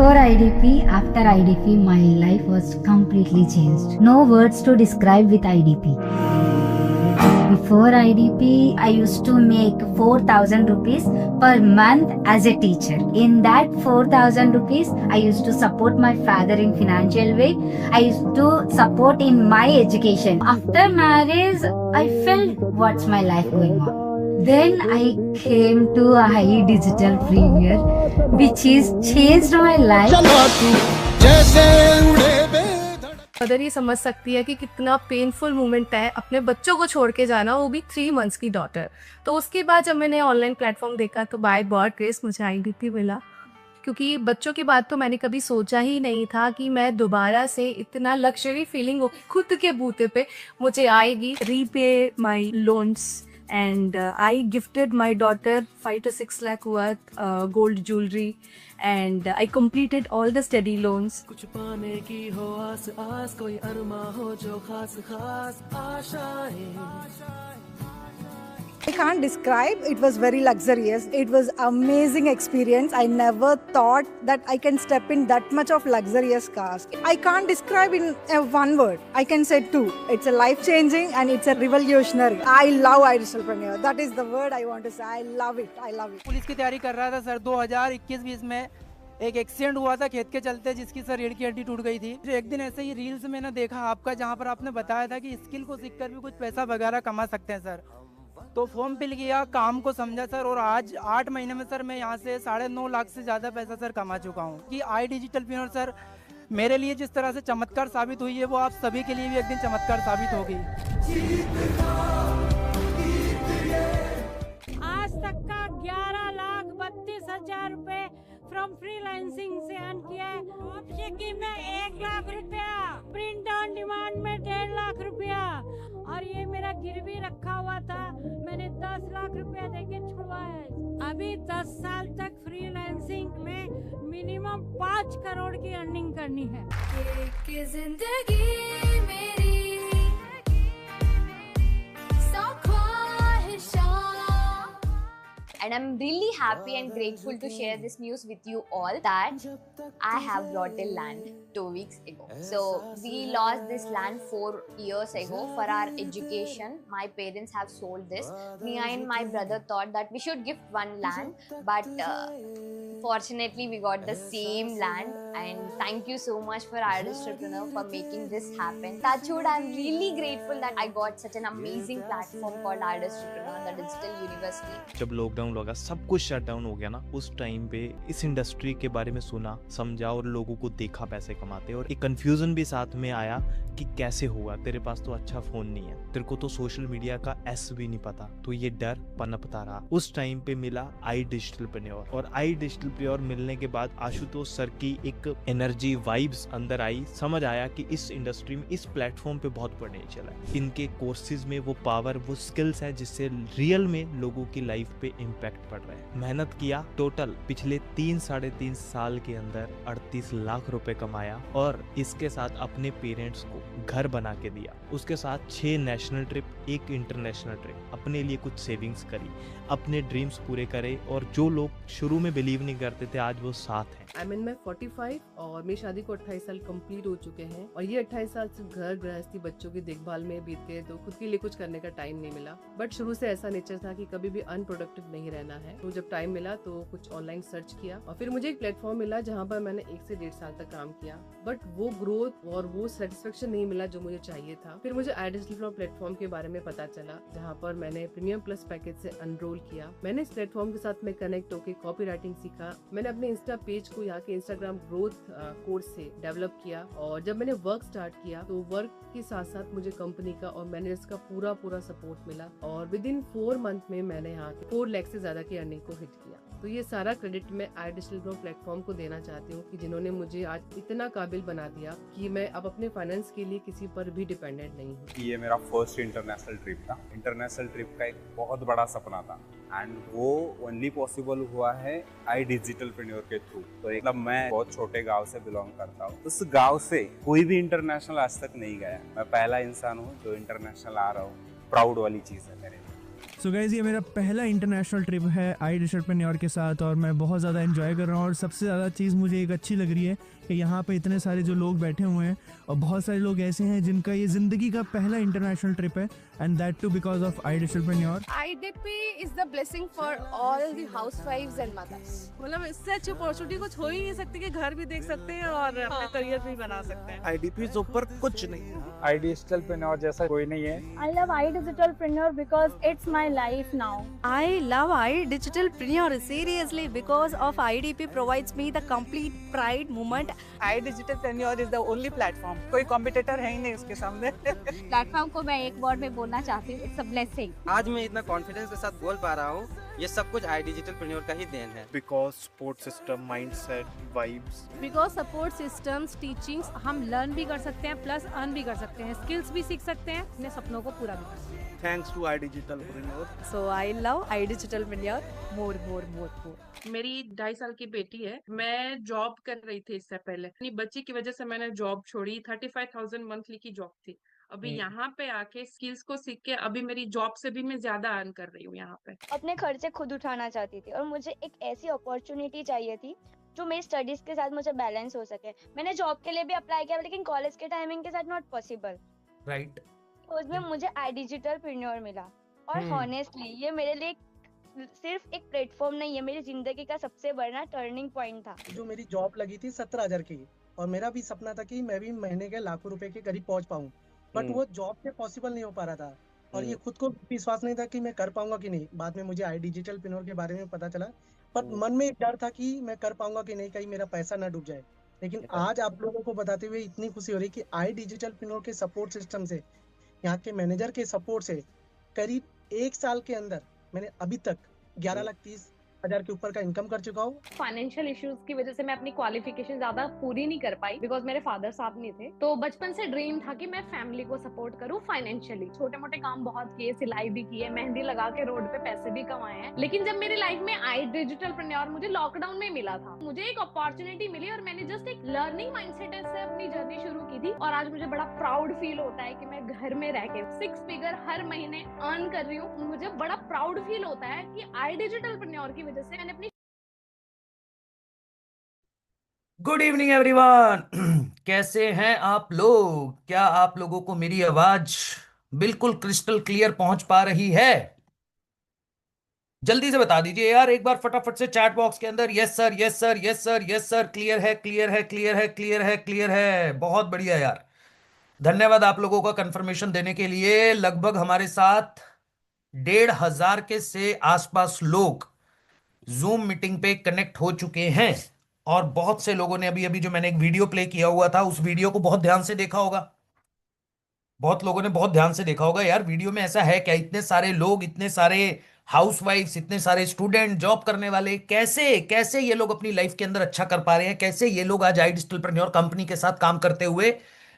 Before IDP, after IDP, my life was completely changed. No words to describe with IDP. Before IDP, I used to make 4,000 rupees per month as a teacher. In that 4,000 rupees, I used to support my father in financial way. I used to support in my education. After marriage, I felt what's my life going on. Then I came to a digital premier, which is changed my life. Mother ये समझ सकती है कि कितना painful moment है अपने बच्चों को छोड़ के जाना, वो भी 3 मंथ्स की डॉटर। तो उसके बाद जब मैंने ऑनलाइन प्लेटफॉर्म देखा तो बाय गॉड ग्रेस मुझे IDP मिला, क्योंकि बच्चों की बात तो मैंने कभी सोचा ही नहीं था कि मैं दोबारा से इतना लग्जरी फीलिंग हो खुद के बूते पे मुझे आएगी। Repay my loans and I gifted my daughter 5 to 6 lakh worth gold jewelry and I completed all the study loans. कुछ पाने की हो आस आस, कोई अरमा हो जो खास खास आशाएं। I can't describe. It was very luxurious. It was amazing experience. I never thought that I can step in that much of luxurious cars. I can't describe in one word. I can say two. It's a life-changing and it's a revolutionary. I love Idealpreneur. That is the word I want to say. I love it. I love it. Police की तैयारी कर रहा था sir. 2021-20 में एक accident हुआ था खेत के चलते, जिसकी सर रीढ़ की हड्डी टूट गई थी। एक दिन ऐसे ही रील्स में ना देखा आपका, जहाँ पर आपने बताया था कि स्किल को सीखकर भी कुछ पैसा वगैरह कमा सकते हैं सर। तो फॉर्म फिल किया, काम को समझा सर, और आज 8 महीने में सर मैं यहाँ से 9.5 लाख से ज़्यादा पैसा सर कमा चुका हूँ। कि iDigitalpreneur सर मेरे लिए जिस तरह से चमत्कार साबित हुई है, वो आप सभी के लिए भी एक दिन चमत्कार साबित होगी। आज तक का 11,32,000 रुपए फ्रॉम फ्रीलांसिंग से अर्न किया है। की में 1 लाख रुपया, प्रिंट ऑन डिमांड में 1.5 लाख रुपया, और ये मेरा गिरवी रखा हुआ था, मैंने 10 लाख रुपया देके छुड़वाया है। अभी 10 साल तक फ्रीलांसिंग में मिनिमम 5 करोड़ की अर्निंग करनी है। जिंदगी मेरी And I'm really happy and grateful to share this news with you all that I have bought a land 2 weeks ago. So we lost this land 4 years ago for our education. My parents have sold this. Me and my brother thought that we should gift one land, but fortunately we got the same land. And thank you so much for Idealpreneur for making this happen. Touchwood, I'm really grateful that I got such an amazing platform called Idealpreneur, the digital university. जब lockdown लगा, सब कुछ shut down हो गया ना, उस time पे इस इंडस्ट्री के बारे में सुना, समझा और लोगों को देखा पैसे कमाते, और एक कंफ्यूजन भी साथ में आया कि कैसे होगा, तेरे पास तो अच्छा फोन नहीं है, तेरे को तो सोशल मीडिया का एस भी नहीं पता, तो ये डर पनपता रहा। उस टाइम पे मिला iDigitalpreneur, और iDigitalpreneur मिलने के बाद आशुतोष सर की एक एनर्जी वाइब्स अंदर आई, समझ आया कि इस इंडस्ट्री में, इस प्लेटफॉर्म पे बहुत पोटेंशियल है। इनके कोर्सेज में वो पावर, वो स्किल्स है जिससे रियल में लोगों की लाइफ पे इम्पैक्ट पड़ रहा है। मेहनत किया, टोटल पिछले 3-3.5 साल के अंदर 38 लाख रुपए कमाया, और इसके साथ अपने पेरेंट्स को घर बना के दिया। उसके साथ 6 नेशनल ट्रिप, 1 इंटरनेशनल ट्रिप, अपने लिए कुछ सेविंग्स करी, अपने ड्रीम्स पूरे करे, और जो लोग शुरू में बिलीव नहीं करते थे आज वो साथ हैं। I'm in my 45 और मेरी शादी को 28 साल कंप्लीट हो चुके हैं, और ये 28 साल सिर्फ घर गृहस्थी बच्चों की देखभाल में बीत गए, तो खुद के लिए कुछ करने का टाइम नहीं मिला। बट शुरू से ऐसा नेचर था कि कभी भी अनप्रोडक्टिव नहीं रहना है। तो जब टाइम मिला तो कुछ ऑनलाइन सर्च किया, और फिर मुझे एक प्लेटफॉर्म मिला जहाँ पर मैंने 1 से 1.5 साल तक काम किया, बट वो ग्रोथ और वो सेटिस्फेक्शन नहीं मिला जो मुझे चाहिए था। फिर मुझे Idealpreneur प्लेटफॉर्म के बारे में पता चला, जहाँ पर मैंने प्रीमियम प्लस पैकेज से एनरोल किया। मैंने इस प्लेटफॉर्म के साथ में कनेक्ट होकर कॉपी राइटिंग सीखा। मैंने अपने इंस्टा पेज को यहाँ के इंस्टाग्राम ग्रोथ कोर्स से डेवलप किया, और जब मैंने वर्क स्टार्ट किया तो वर्क के साथ साथ मुझे कंपनी का और मैनेजर्स का पूरा सपोर्ट मिला, और विद इन 4 मंथ में मैंने यहाँ 4 लाख से ज्यादा की अर्निंग को हिट किया। तो ये सारा क्रेडिट मैं Idealpreneur प्लेटफॉर्म को देना चाहती हूँ कि जिन्होंने मुझे आज इतना काबिल बना दिया कि मैं अब अपने फाइनेंस के लिए किसी पर भी डिपेंडेंट नहीं हूँ। ये मेरा फर्स्ट इंटरनेशनल ट्रिप था। इंटरनेशनल ट्रिप का एक बहुत बड़ा सपना था, एंड वो ओनली पॉसिबल हुआ है iDigitalpreneur के थ्रू। तो मतलब मैं बहुत छोटे गांव से बिलोंग करता हूँ। उस गांव से कोई भी इंटरनेशनल आज तक नहीं गया। मैं पहला इंसान हूँ जो इंटरनेशनल आ रहा हूँ। प्राउड वाली चीज़ है मेरे लिए। सो गाइज ये मेरा पहला इंटरनेशनल ट्रिप है आई डिजिटलप्रेन्योर के साथ और मैं बहुत ज़्यादा एंजॉय कर रहा हूँ। और सबसे ज़्यादा चीज़ मुझे एक अच्छी लग रही है कि यहाँ पे इतने सारे जो लोग बैठे हुए हैं और बहुत सारे लोग ऐसे हैं जिनका ये ज़िंदगी का पहला इंटरनेशनल ट्रिप है, and that too because of I Digitalpreneur. IDP is the blessing for all the housewives and mothers. मतलब इससे अच्छी अपॉर्चुनिटी कुछ हो ही नहीं सकती कि घर भी देख सकते हैं और अपना करियर भी बना सकते हैं। IDP से ऊपर कुछ नहीं है। आई डिजिटलप्रेन्योर जैसा कोई नहीं है। I love iDigitalpreneur because it's my life now. I love iDigitalpreneur seriously because of IDP provides me the complete pride moment. I Digitalpreneur is the only platform, कोई कॉम्पिटिटर है ही नहीं उसके सामने। प्लेटफॉर्म को मैं एक वर्ड में बोलना चाहती हूँ, इट्स अ ब्लेसिंग। आज मैं इतना कॉन्फिडेंस के साथ बोल पा रहा हूँ, ये सब कुछ आई डिजिटलप्रेन्योर का ही देन है। Because support system, mindset, vibes. Because support systems, teachings हम लर्न भी कर सकते हैं प्लस अर्न भी कर सकते हैं, स्किल्स भी सीख सकते हैं, अपने सपनों को पूरा भी कर सकते हैं। Thanks to I Digitalpreneur. So I love iDigitalpreneur more. मेरी 2.5 साल की बेटी है। मैं जॉब कर रही थी इससे पहले, अपनी बच्ची की वजह से मैंने जॉब छोड़ी। 35,000 मंथली की जॉब थी। अभी यहाँ पे आके स्किल्स को सीख के अभी मेरी जॉब से भी मैं ज्यादा अर्न कर रही हूँ यहाँ पे। अपने खर्चे खुद उठाना चाहती थी और मुझे एक ऐसी अपॉर्चुनिटी चाहिए थी जो मेरी स्टडीज के साथ मुझे बैलेंस हो सके। मैंने जॉब के लिए भी अप्लाई किया लेकिन कॉलेज के टाइमिंग के साथ नॉट पॉसिबल। राइट। उसमें मुझे आई डिजिटलप्रेन्योर मिला और हॉनेस्टली ये मेरे लिए सिर्फ एक प्लेटफॉर्म नहीं है, मेरी जिंदगी का सबसे बड़ा टर्निंग पॉइंट था। जो मेरी जॉब लगी थी 17,000 की और मेरा भी सपना था कि मैं भी महीने के लाखों रुपए के करीब पहुंच पाऊं, बट वो जॉब से पॉसिबल नहीं हो पा रहा था और ये खुद को विश्वास नहीं था कि मैं कर पाऊंगा कि नहीं। बाद में मुझे आई डिजिटलप्रेन्योर के बारे में पता चला, पर मन में एक डर था कि मैं कर पाऊंगा कि नहीं, कहीं मेरा पैसा ना डूब जाए। लेकिन आज आप लोगों को बताते हुए इतनी खुशी हो रही कि आई डिजिटलप्रेन्योर के सपोर्ट सिस्टम से, यहाँ के मैनेजर के सपोर्ट से करीब 1 साल के अंदर मैंने अभी तक 11,30,000 के ऊपर का इनकम कर चुका हूँ। फाइनेंशियल इश्यूज की वजह से मैं अपनी क्वालिफिकेशन ज्यादा पूरी नहीं कर पाई बिकॉज मेरे फादर साहब नहीं थे। तो बचपन से ड्रीम था कि मैं फैमिली को सपोर्ट करूं फाइनेंशियली। छोटे मोटे काम बहुत किए, सिलाई भी की है, मेहंदी लगा के रोड पे पैसे भी कमाए हैं। लेकिन जब मेरी लाइफ में आई डिजिटलप्रेन्योर मुझे लॉकडाउन में मिला था, मुझे एक अपॉर्चुनिटी मिली और मैंने जस्ट एक लर्निंग माइंडसेट से अपनी जर्नी शुरू की थी। और आज मुझे बड़ा प्राउड फील होता है कि मैं घर में रह के 6 फिगर हर महीने अर्न कर रही हूँ। मुझे बड़ा प्राउड फील होता है कि आई डिजिटलप्रेन्योर की वजह से मैंने अपनी। Good evening everyone. कैसे हैं आप लोग? क्या आप लोगों को मेरी आवाज बिल्कुल क्रिस्टल क्लियर पहुंच पा रही है? जल्दी से बता दीजिए यार एक बार फटाफट से चैट बॉक्स के अंदर। Yes sir, yes sir, yes sir, yes sir, clear है, क्लियर है, क्लियर है, क्लियर है, क्लियर है। बहुत बढ़िया यार, धन्यवाद आप लोगों का कंफर्मेशन देने के लिए। लगभग हमारे साथ 1,500 के से आसपास लोग जूम मीटिंग पे कनेक्ट हो चुके हैं और बहुत से लोगों ने अभी अभी जो मैंने एक वीडियो प्ले किया हुआ था उस वीडियो को बहुत ध्यान से देखा होगा। बहुत लोगों ने बहुत ध्यान से देखा होगा। यार वीडियो में ऐसा है क्या? इतने सारे लोग, इतने सारे हाउसवाइफ्स, इतने सारे स्टूडेंट, जॉब करने वाले, कैसे कैसे ये लोग अपनी लाइफ के अंदर अच्छा कर पा रहे हैं? कैसे ये लोग आज आई डिजिटलप्रेन्योर कंपनी के साथ काम करते हुए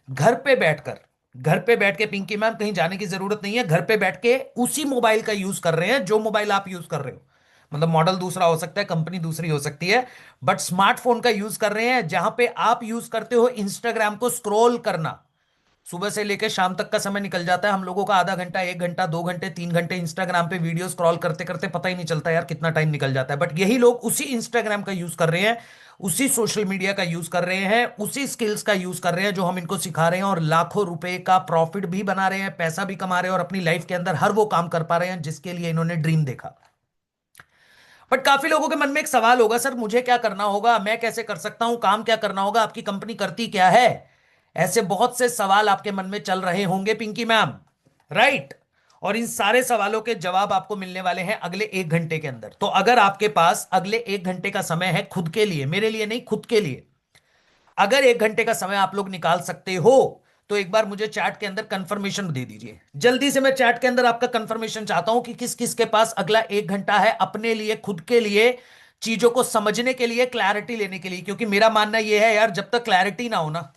घर पे बैठ के, पिंकी मैम कहीं जाने की जरूरत नहीं है, घर पे बैठ के उसी मोबाइल का यूज कर रहे हैं जो मोबाइल आप यूज कर रहे हो। मतलब मॉडल दूसरा हो सकता है, कंपनी दूसरी हो सकती है, बट स्मार्टफोन का यूज कर रहे हैं जहां पे आप यूज करते हो इंस्टाग्राम को स्क्रॉल करना। सुबह से लेकर शाम तक का समय निकल जाता है हम लोगों का, आधा घंटा, 1 घंटा, 2 घंटे, 3 घंटे इंस्टाग्राम पे वीडियो स्क्रॉल करते करते पता ही नहीं चलता यार कितना टाइम निकल जाता है। बट यही लोग उसी इंस्टाग्राम का यूज कर रहे हैं, उसी सोशल मीडिया का यूज कर रहे हैं, उसी स्किल्स का यूज कर रहे हैं जो हम इनको सिखा रहे हैं और लाखों रुपए का प्रॉफिट भी बना रहे हैं, पैसा भी कमा रहे हैं और अपनी लाइफ के अंदर हर वो काम कर पा रहे हैं जिसके लिए इन्होंने ड्रीम देखा। बट काफी लोगों के मन में एक सवाल होगा, सर मुझे क्या करना होगा, मैं कैसे कर सकता हूं, काम क्या करना होगा, आपकी कंपनी करती क्या है? ऐसे बहुत से सवाल आपके मन में चल रहे होंगे पिंकी मैम, राइट? और इन सारे सवालों के जवाब आपको मिलने वाले हैं अगले 1 घंटे के अंदर। तो अगर आपके पास अगले 1 घंटे का समय है खुद के लिए, मेरे लिए नहीं, खुद के लिए, अगर 1 घंटे का समय आप लोग निकाल सकते हो तो एक बार मुझे चैट के अंदर कंफर्मेशन दे दीजिए। जल्दी से मैं चैट के अंदर आपका कंफर्मेशन चाहता हूं कि किस किस के पास अगला 1 घंटा है अपने लिए, खुद के लिए, चीजों को समझने के लिए, क्लैरिटी लेने के लिए। क्योंकि मेरा मानना यह है यार, जब तक क्लैरिटी ना हो ना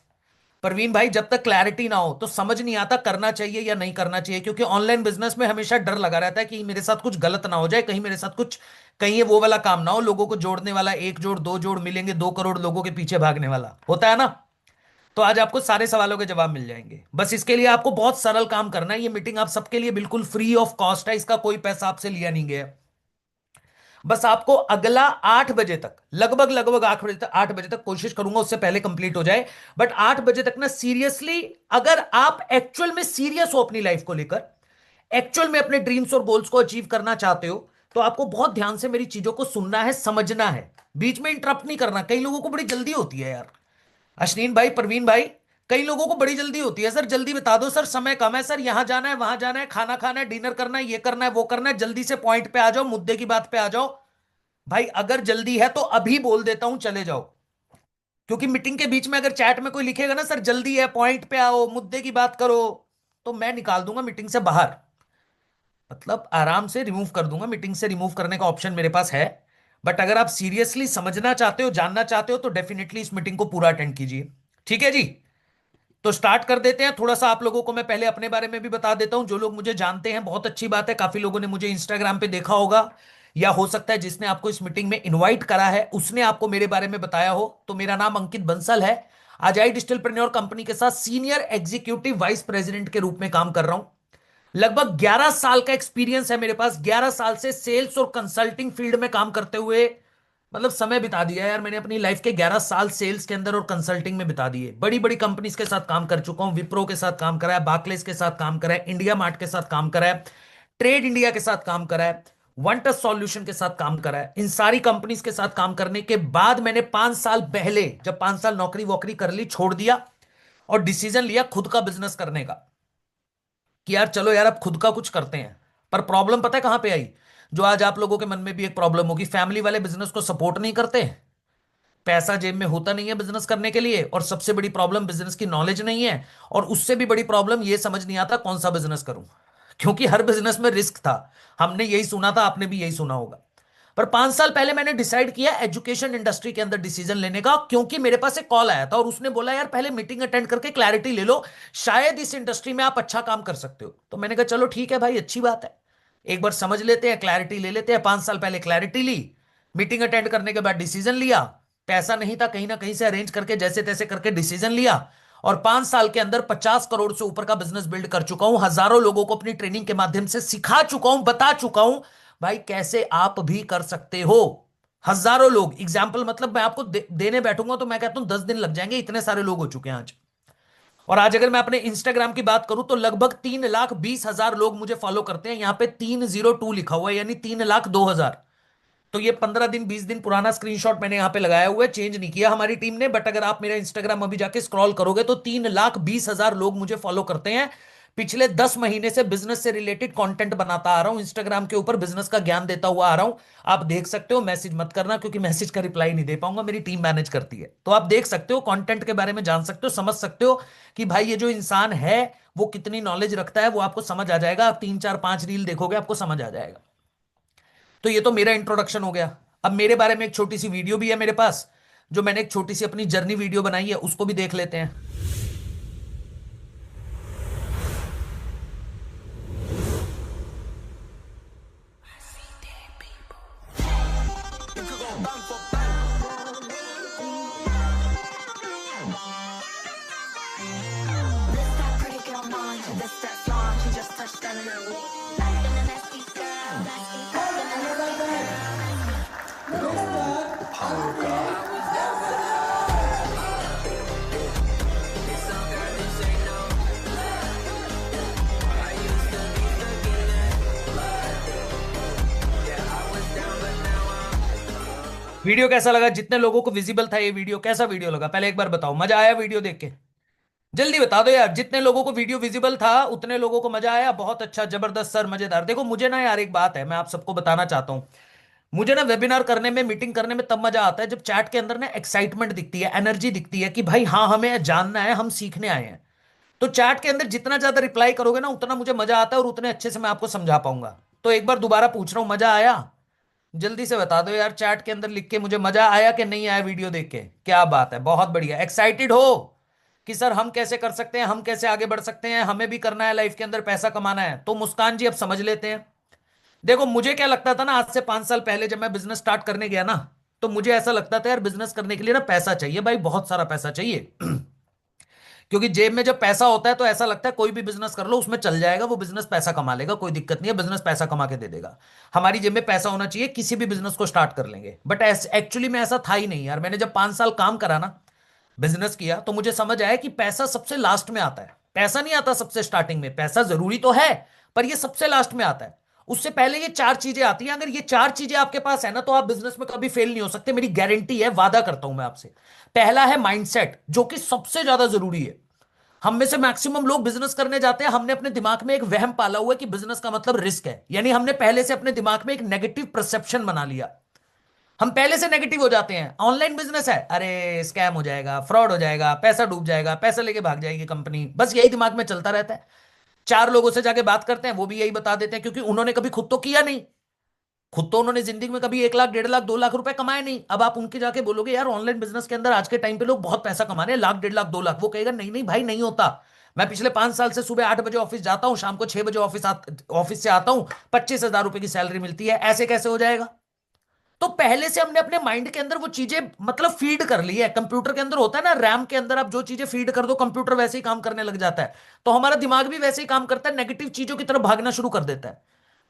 परवीन भाई, जब तक क्लैरिटी ना हो तो समझ नहीं आता करना चाहिए या नहीं करना चाहिए। क्योंकि ऑनलाइन बिजनेस में हमेशा डर लगा रहता है कि मेरे साथ कुछ गलत ना हो जाए, कहीं मेरे साथ कुछ, कहीं ये वो वाला काम ना हो, लोगों को जोड़ने वाला 1 जोड़ 2 जोड़ मिलेंगे 2 करोड़ लोगों के पीछे भागने वाला होता है ना। तो आज आपको सारे सवालों के जवाब मिल जाएंगे। बस इसके लिए आपको बहुत सरल काम करना है। ये मीटिंग आप सबके लिए बिल्कुल फ्री ऑफ कॉस्ट है, इसका कोई पैसा आपसे लिया नहीं गया। बस आपको अगला 8 बजे तक, लगभग लगभग 8 बजे तक कोशिश करूंगा उससे पहले कंप्लीट हो जाए, बट 8 बजे तक ना सीरियसली, अगर आप एक्चुअल में सीरियस हो अपनी लाइफ को लेकर, एक्चुअल में अपने ड्रीम्स और गोल्स को अचीव करना चाहते हो, तो आपको बहुत ध्यान से मेरी चीजों को सुनना है, समझना है, बीच में इंटरप्ट नहीं करना। कई लोगों को बड़ी जल्दी होती है यार, अश्विन भाई, प्रवीण भाई, कई लोगों को बड़ी जल्दी होती है, सर जल्दी बता दो, सर समय कम है, सर यहां जाना है, वहां जाना है, खाना खाना है, डिनर करना है, ये करना है, वो करना है, जल्दी से पॉइंट पे आ जाओ, मुद्दे की बात पे आ जाओ। भाई अगर जल्दी है तो अभी बोल देता हूं, चले जाओ। क्योंकि मीटिंग के बीच में अगर चैट में कोई लिखेगा ना सर जल्दी है, पॉइंट पे आओ, मुद्दे की बात करो, तो मैं निकाल दूंगा मीटिंग से बाहर, मतलब आराम से रिमूव कर दूंगा। मीटिंग से रिमूव करने का ऑप्शन मेरे पास है। बट अगर आप सीरियसली समझना चाहते हो, जानना चाहते हो, तो डेफिनेटली इस मीटिंग को पूरा अटेंड कीजिए। ठीक है जी, तो स्टार्ट कर देते हैं। थोड़ा सा आप लोगों को मैं पहले अपने बारे में भी बता देता हूं। जो लोग मुझे जानते हैं बहुत अच्छी बात है, काफी लोगों ने मुझे इंस्टाग्राम पे देखा होगा, या हो सकता है जिसने आपको इस मीटिंग में इनवाइट करा है उसने आपको मेरे बारे में बताया हो। तो मेरा नाम अंकित बंसल है। आज आई डिजिटलप्रेन्योर कंपनी के साथ सीनियर एग्जीक्यूटिव वाइस प्रेसिडेंट के रूप में काम कर रहा हूं। लगभग 11 साल का एक्सपीरियंस है मेरे पास। 11 साल से सेल्स और कंसल्टिंग फील्ड में काम करते हुए, मतलब समय बिता दिया यार मैंने अपनी लाइफ के 11 साल सेल्स के अंदर और कंसल्टिंग में बिता दिए। बड़ी बड़ी कंपनीज के साथ काम कर चुका हूं, विप्रो के साथ काम करा है, बार्कलेस के साथ काम करा है, इंडिया मार्ट के साथ काम करा है, ट्रेड इंडिया के साथ काम करा है, वन टच सॉल्यूशन के साथ काम करा है। इन सारी कंपनीज के साथ काम करने के बाद मैंने 5 साल पहले, जब 5 साल नौकरी वोकरी कर ली, छोड़ दिया और डिसीजन लिया खुद का बिजनेस करने का, कि यार चलो यार अब खुद का कुछ करते हैं। पर प्रॉब्लम पता है कहां पे आई? जो आज आप लोगों के मन में भी एक प्रॉब्लम होगी, फैमिली वाले बिजनेस को सपोर्ट नहीं करते, पैसा जेब में होता नहीं है बिजनेस करने के लिए, और सबसे बड़ी प्रॉब्लम बिजनेस की नॉलेज नहीं है, और उससे भी बड़ी प्रॉब्लम ये समझ नहीं आता कौन सा बिजनेस करूं, क्योंकि हर बिजनेस में रिस्क था। हमने यही सुना था, आपने भी यही सुना होगा। पर 5 साल पहले मैंने डिसाइड किया एजुकेशन इंडस्ट्री के अंदर डिसीजन लेने का, क्योंकि मेरे पास एक कॉल आया था और उसने बोला यार पहले मीटिंग अटेंड करके क्लैरिटी ले लो, शायद इस इंडस्ट्री में आप अच्छा काम कर सकते हो। तो मैंने कहा चलो ठीक है भाई, अच्छी बात है, एक बार समझ लेते हैं, क्लैरिटी ले लेते हैं। 5 साल पहले क्लैरिटी ली, मीटिंग अटेंड करने के बाद डिसीजन लिया, पैसा नहीं था, कहीं ना कहीं से अरेंज करके जैसे तैसे करके डिसीजन लिया, और 5 साल के अंदर 50 करोड़ से ऊपर का बिजनेस बिल्ड कर चुका हूं। हजारों लोगों को अपनी ट्रेनिंग के माध्यम से सिखा चुका हूं, बता चुका हूं भाई कैसे आप भी कर सकते हो। हजारों लोग, एग्जाम्पल मतलब मैं आपको देने बैठूंगा तो मैं कहता हूं 10 दिन लग जाएंगे, इतने सारे लोग हो चुके हैं आज। और आज अगर मैं अपने इंस्टाग्राम की बात करूं तो लगभग 3,20,000 लोग मुझे फॉलो करते हैं। यहां पे 302 लिखा हुआ है, यानी 3,02,000। तो ये 15 दिन 20 दिन पुराना स्क्रीनशॉट मैंने यहां पे लगाया हुआ है, चेंज नहीं किया हमारी टीम ने। बट अगर आप मेरा इंस्टाग्राम अभी जाके स्क्रॉल करोगे तो 3,20,000 लोग मुझे फॉलो करते हैं। पिछले 10 महीने से बिजनेस से रिलेटेड कंटेंट बनाता आ रहा हूं, इंस्टाग्राम के ऊपर बिजनेस का ज्ञान देता हुआ आ रहा हूं। आप देख सकते हो, मैसेज मत करना क्योंकि मैसेज का रिप्लाई नहीं दे पाऊंगा, मेरी टीम मैनेज करती है। तो आप देख सकते हो, कंटेंट के बारे में जान सकते हो, समझ सकते हो कि भाई ये जो इंसान है वो कितनी नॉलेज रखता है, वो आपको समझ आ जाएगा। आप 3 4 5 रील देखोगे आपको समझ आ जाएगा। तो ये तो मेरा इंट्रोडक्शन हो गया। अब मेरे बारे में एक छोटी सी वीडियो भी है मेरे पास, जो मैंने एक छोटी सी अपनी जर्नी वीडियो बनाई है, उसको भी देख लेते हैं। वीडियो कैसा लगा? जितने लोगों को विजिबल था ये वीडियो, कैसा वीडियो लगा पहले एक बार बताओ। मजा आया वीडियो देख के? जल्दी बता दो यार। जितने लोगों को वीडियो विजिबल था उतने लोगों को मजा आया? बहुत अच्छा, जबरदस्त सर, मजेदार। देखो मुझे ना यार एक बात है, मैं आप सबको बताना चाहता हूं, मुझे ना वेबिनार करने में, मीटिंग करने में तब मजा आता है जब चैट के अंदर ना एक्साइटमेंट दिखती है, एनर्जी दिखती है कि भाई हाँ हमें जानना है, हम सीखने आए हैं। तो चैट के अंदर जितना ज्यादा रिप्लाई करोगे ना उतना मुझे मजा आता है और उतने अच्छे से मैं आपको समझा पाऊंगा। तो एक बार दोबारा पूछ रहा हूं, मजा आया? जल्दी से बता दो यार चैट के अंदर लिख के मुझे, मजा आया कि नहीं आया वीडियो देख के? क्या बात है, बहुत बढ़िया। एक्साइटेड हो कि सर हम कैसे कर सकते हैं, हम कैसे आगे बढ़ सकते हैं, हमें भी करना है लाइफ के अंदर, पैसा कमाना है। तो मुस्कान जी अब समझ लेते हैं। देखो मुझे क्या लगता था ना, आज से 5 साल पहले जब मैं बिजनेस स्टार्ट करने गया ना, तो मुझे ऐसा लगता था यार बिजनेस करने के लिए ना पैसा चाहिए भाई, बहुत सारा पैसा चाहिए। क्योंकि जेब में जब पैसा होता है तो ऐसा लगता है कोई भी बिजनेस कर लो उसमें चल जाएगा, वो बिजनेस पैसा कमा लेगा, कोई दिक्कत नहीं है, बिजनेस पैसा कमा के दे देगा। हमारी जेब में पैसा होना चाहिए, किसी भी बिजनेस को स्टार्ट कर लेंगे। बट एक्चुअली में ऐसा था ही नहीं यार। मैंने जब 5 साल काम करा ना, बिजनेस किया, तो मुझे समझ आया कि पैसा सबसे लास्ट में आता है। पैसा नहीं आता सबसे स्टार्टिंग में। पैसा जरूरी तो है पर ये सबसे लास्ट में आता है। उससे पहले ये 4 चीजें आती हैं। अगर ये 4 चीजें आपके पास है ना तो आप बिजनेस में कभी फेल नहीं हो सकते, मेरी गारंटी है, वादा करता हूं मैं आपसे। पहला है माइंडसेट, जो कि सबसे ज्यादा जरूरी है। हम में से मैक्सिमम लोग बिजनेस करने जाते हैं, हमने अपने दिमाग में एक वहम पाला हुआ है कि बिजनेस का मतलब रिस्क है। यानी हमने पहले से अपने दिमाग में एक नेगेटिव परसेप्शन बना लिया। हम पहले से नेगेटिव हो जाते हैं। ऑनलाइन बिजनेस है, अरे स्कैम हो जाएगा, फ्रॉड हो जाएगा, पैसा डूब जाएगा, पैसा लेके भाग जाएगी कंपनी, बस यही दिमाग में चलता रहता है। 4 लोगों से जाके बात करते हैं, वो भी यही बता देते हैं, क्योंकि उन्होंने कभी खुद तो किया नहीं। खुद तो उन्होंने जिंदगी में कभी 1 लाख, 1.5 लाख, 2 लाख रुपए कमाए नहीं। अब आप उनके जाके बोलोगे यार ऑनलाइन बिजनेस के अंदर आज के टाइम पे लोग बहुत पैसा कमा रहे हैं, लाख, 1.5 लाख, 2 लाख, वो कहेगा नहीं नहीं भाई नहीं होता। मैं पिछले 5 साल से सुबह 8 बजे ऑफिस जाता हूं, शाम को 6 बजे ऑफिस से आता हूं, 25,000 रुपए की सैलरी मिलती है, ऐसे कैसे हो जाएगा? तो पहले से हमने अपने माइंड के अंदर वो चीजें मतलब फीड कर ली है। कंप्यूटर के अंदर होता है ना, रैम के अंदर आप जो चीजें फीड कर दो कंप्यूटर वैसे ही काम करने लग जाता है। तो हमारा दिमाग भी वैसे ही काम करता है, नेगेटिव चीजों की तरफ भागना शुरू कर देता है।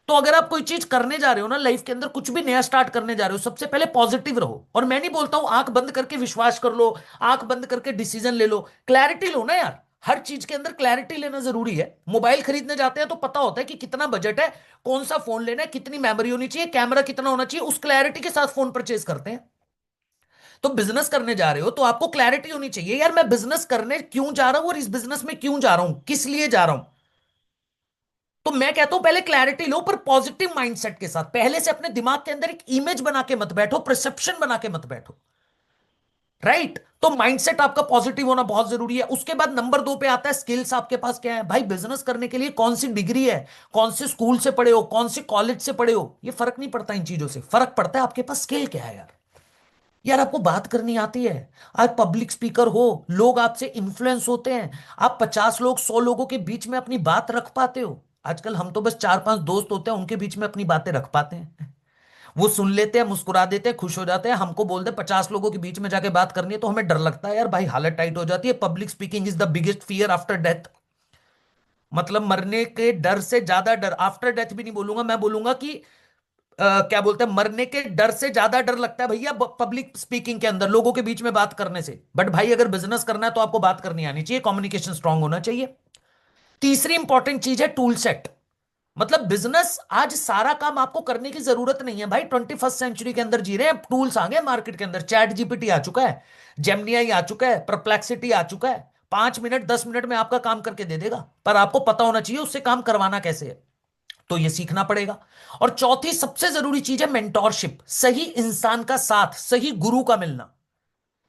तो अगर आप कोई चीज करने जा रहे हो ना लाइफ के अंदर, कुछ भी नया स्टार्ट करने जा रहे हो, सबसे पहले पॉजिटिव रहो। और मैं नहीं बोलता हूं आंख बंद करके विश्वास कर लो, आंख बंद करके डिसीजन ले लो, क्लैरिटी लो ना यार। हर चीज के अंदर क्लैरिटी लेना जरूरी है। मोबाइल खरीदने जाते हैं तो पता होता है कि कितना बजट है, कौन सा फोन लेना है, कितनी मेमोरी होनी चाहिए, कैमरा कितना होना चाहिए, उस क्लैरिटी के साथ फोन परचेज करते हैं। तो बिजनेस करने जा रहे हो तो आपको क्लैरिटी होनी चाहिए यार, मैं बिजनेस करने क्यों जा रहा हूं और इस बिजनेस में क्यों जा रहा हूं, किस लिए जा रहा हूं। तो मैं कहता हूं पहले क्लैरिटी लो, पर पॉजिटिव माइंडसेट के साथ। पहले से अपने दिमाग के अंदर एक इमेज बना के मत बैठो, परसेप्शन बना के मत बैठो, राइट? तो माइंडसेट आपका पॉजिटिव होना बहुत जरूरी है। उसके बाद नंबर 2 पे आता है स्किल्स। आपके पास क्या है भाई? बिजनेस करने के लिए कौन सी डिग्री है, कौन से स्कूल से पढ़े हो, कौन से कॉलेज से पढ़े हो, ये फर्क नहीं पड़ता इन चीजों से। फर्क पड़ता है आपके पास स्किल क्या है यार। यार आपको बात करनी आती है, आप पब्लिक स्पीकर हो, लोग आपसे इन्फ्लुएंस होते हैं, आप 50 लोग 100 लोगों के बीच में अपनी बात रख पाते हो। आजकल हम तो बस 4-5 दोस्त होते हैं, उनके बीच में अपनी बातें रख पाते हैं। वो सुन लेते हैं, मुस्कुरा देते हैं, खुश हो जाते हैं। हमको बोल दे 50 लोगों के बीच में जाके बात करनी है तो हमें डर लगता है यार भाई, हालत टाइट हो जाती है। Public speaking is the biggest fear after death. मतलब मरने के डर से ज्यादा डर, आफ्टर डेथ भी नहीं बोलूंगा, मैं बोलूंगा कि क्या बोलते हैं, मरने के डर से ज्यादा डर लगता है भैया पब्लिक स्पीकिंग के अंदर, लोगों के बीच में बात करने से। बट भाई अगर बिजनेस करना है तो आपको बात करनी आनी चाहिए, कम्युनिकेशन स्ट्रांग होना चाहिए। तीसरी इंपॉर्टेंट चीज है टूल सेट। मतलब बिजनेस आज सारा काम आपको करने की जरूरत नहीं है भाई। 21st सेंचुरी के अंदर जी रहे हैं, टूल्स आ गए मार्केट के अंदर। चैट जीपीटी आ चुका है, जेमिनी आ चुका है, परप्लेक्सिटी आ चुका है। 5 मिनट 10 मिनट में आपका काम करके दे देगा, पर आपको पता होना चाहिए उससे काम करवाना कैसे है, तो ये सीखना पड़ेगा। और चौथी सबसे जरूरी चीज है मेंटोरशिप। सही इंसान का साथ, सही गुरु का मिलना।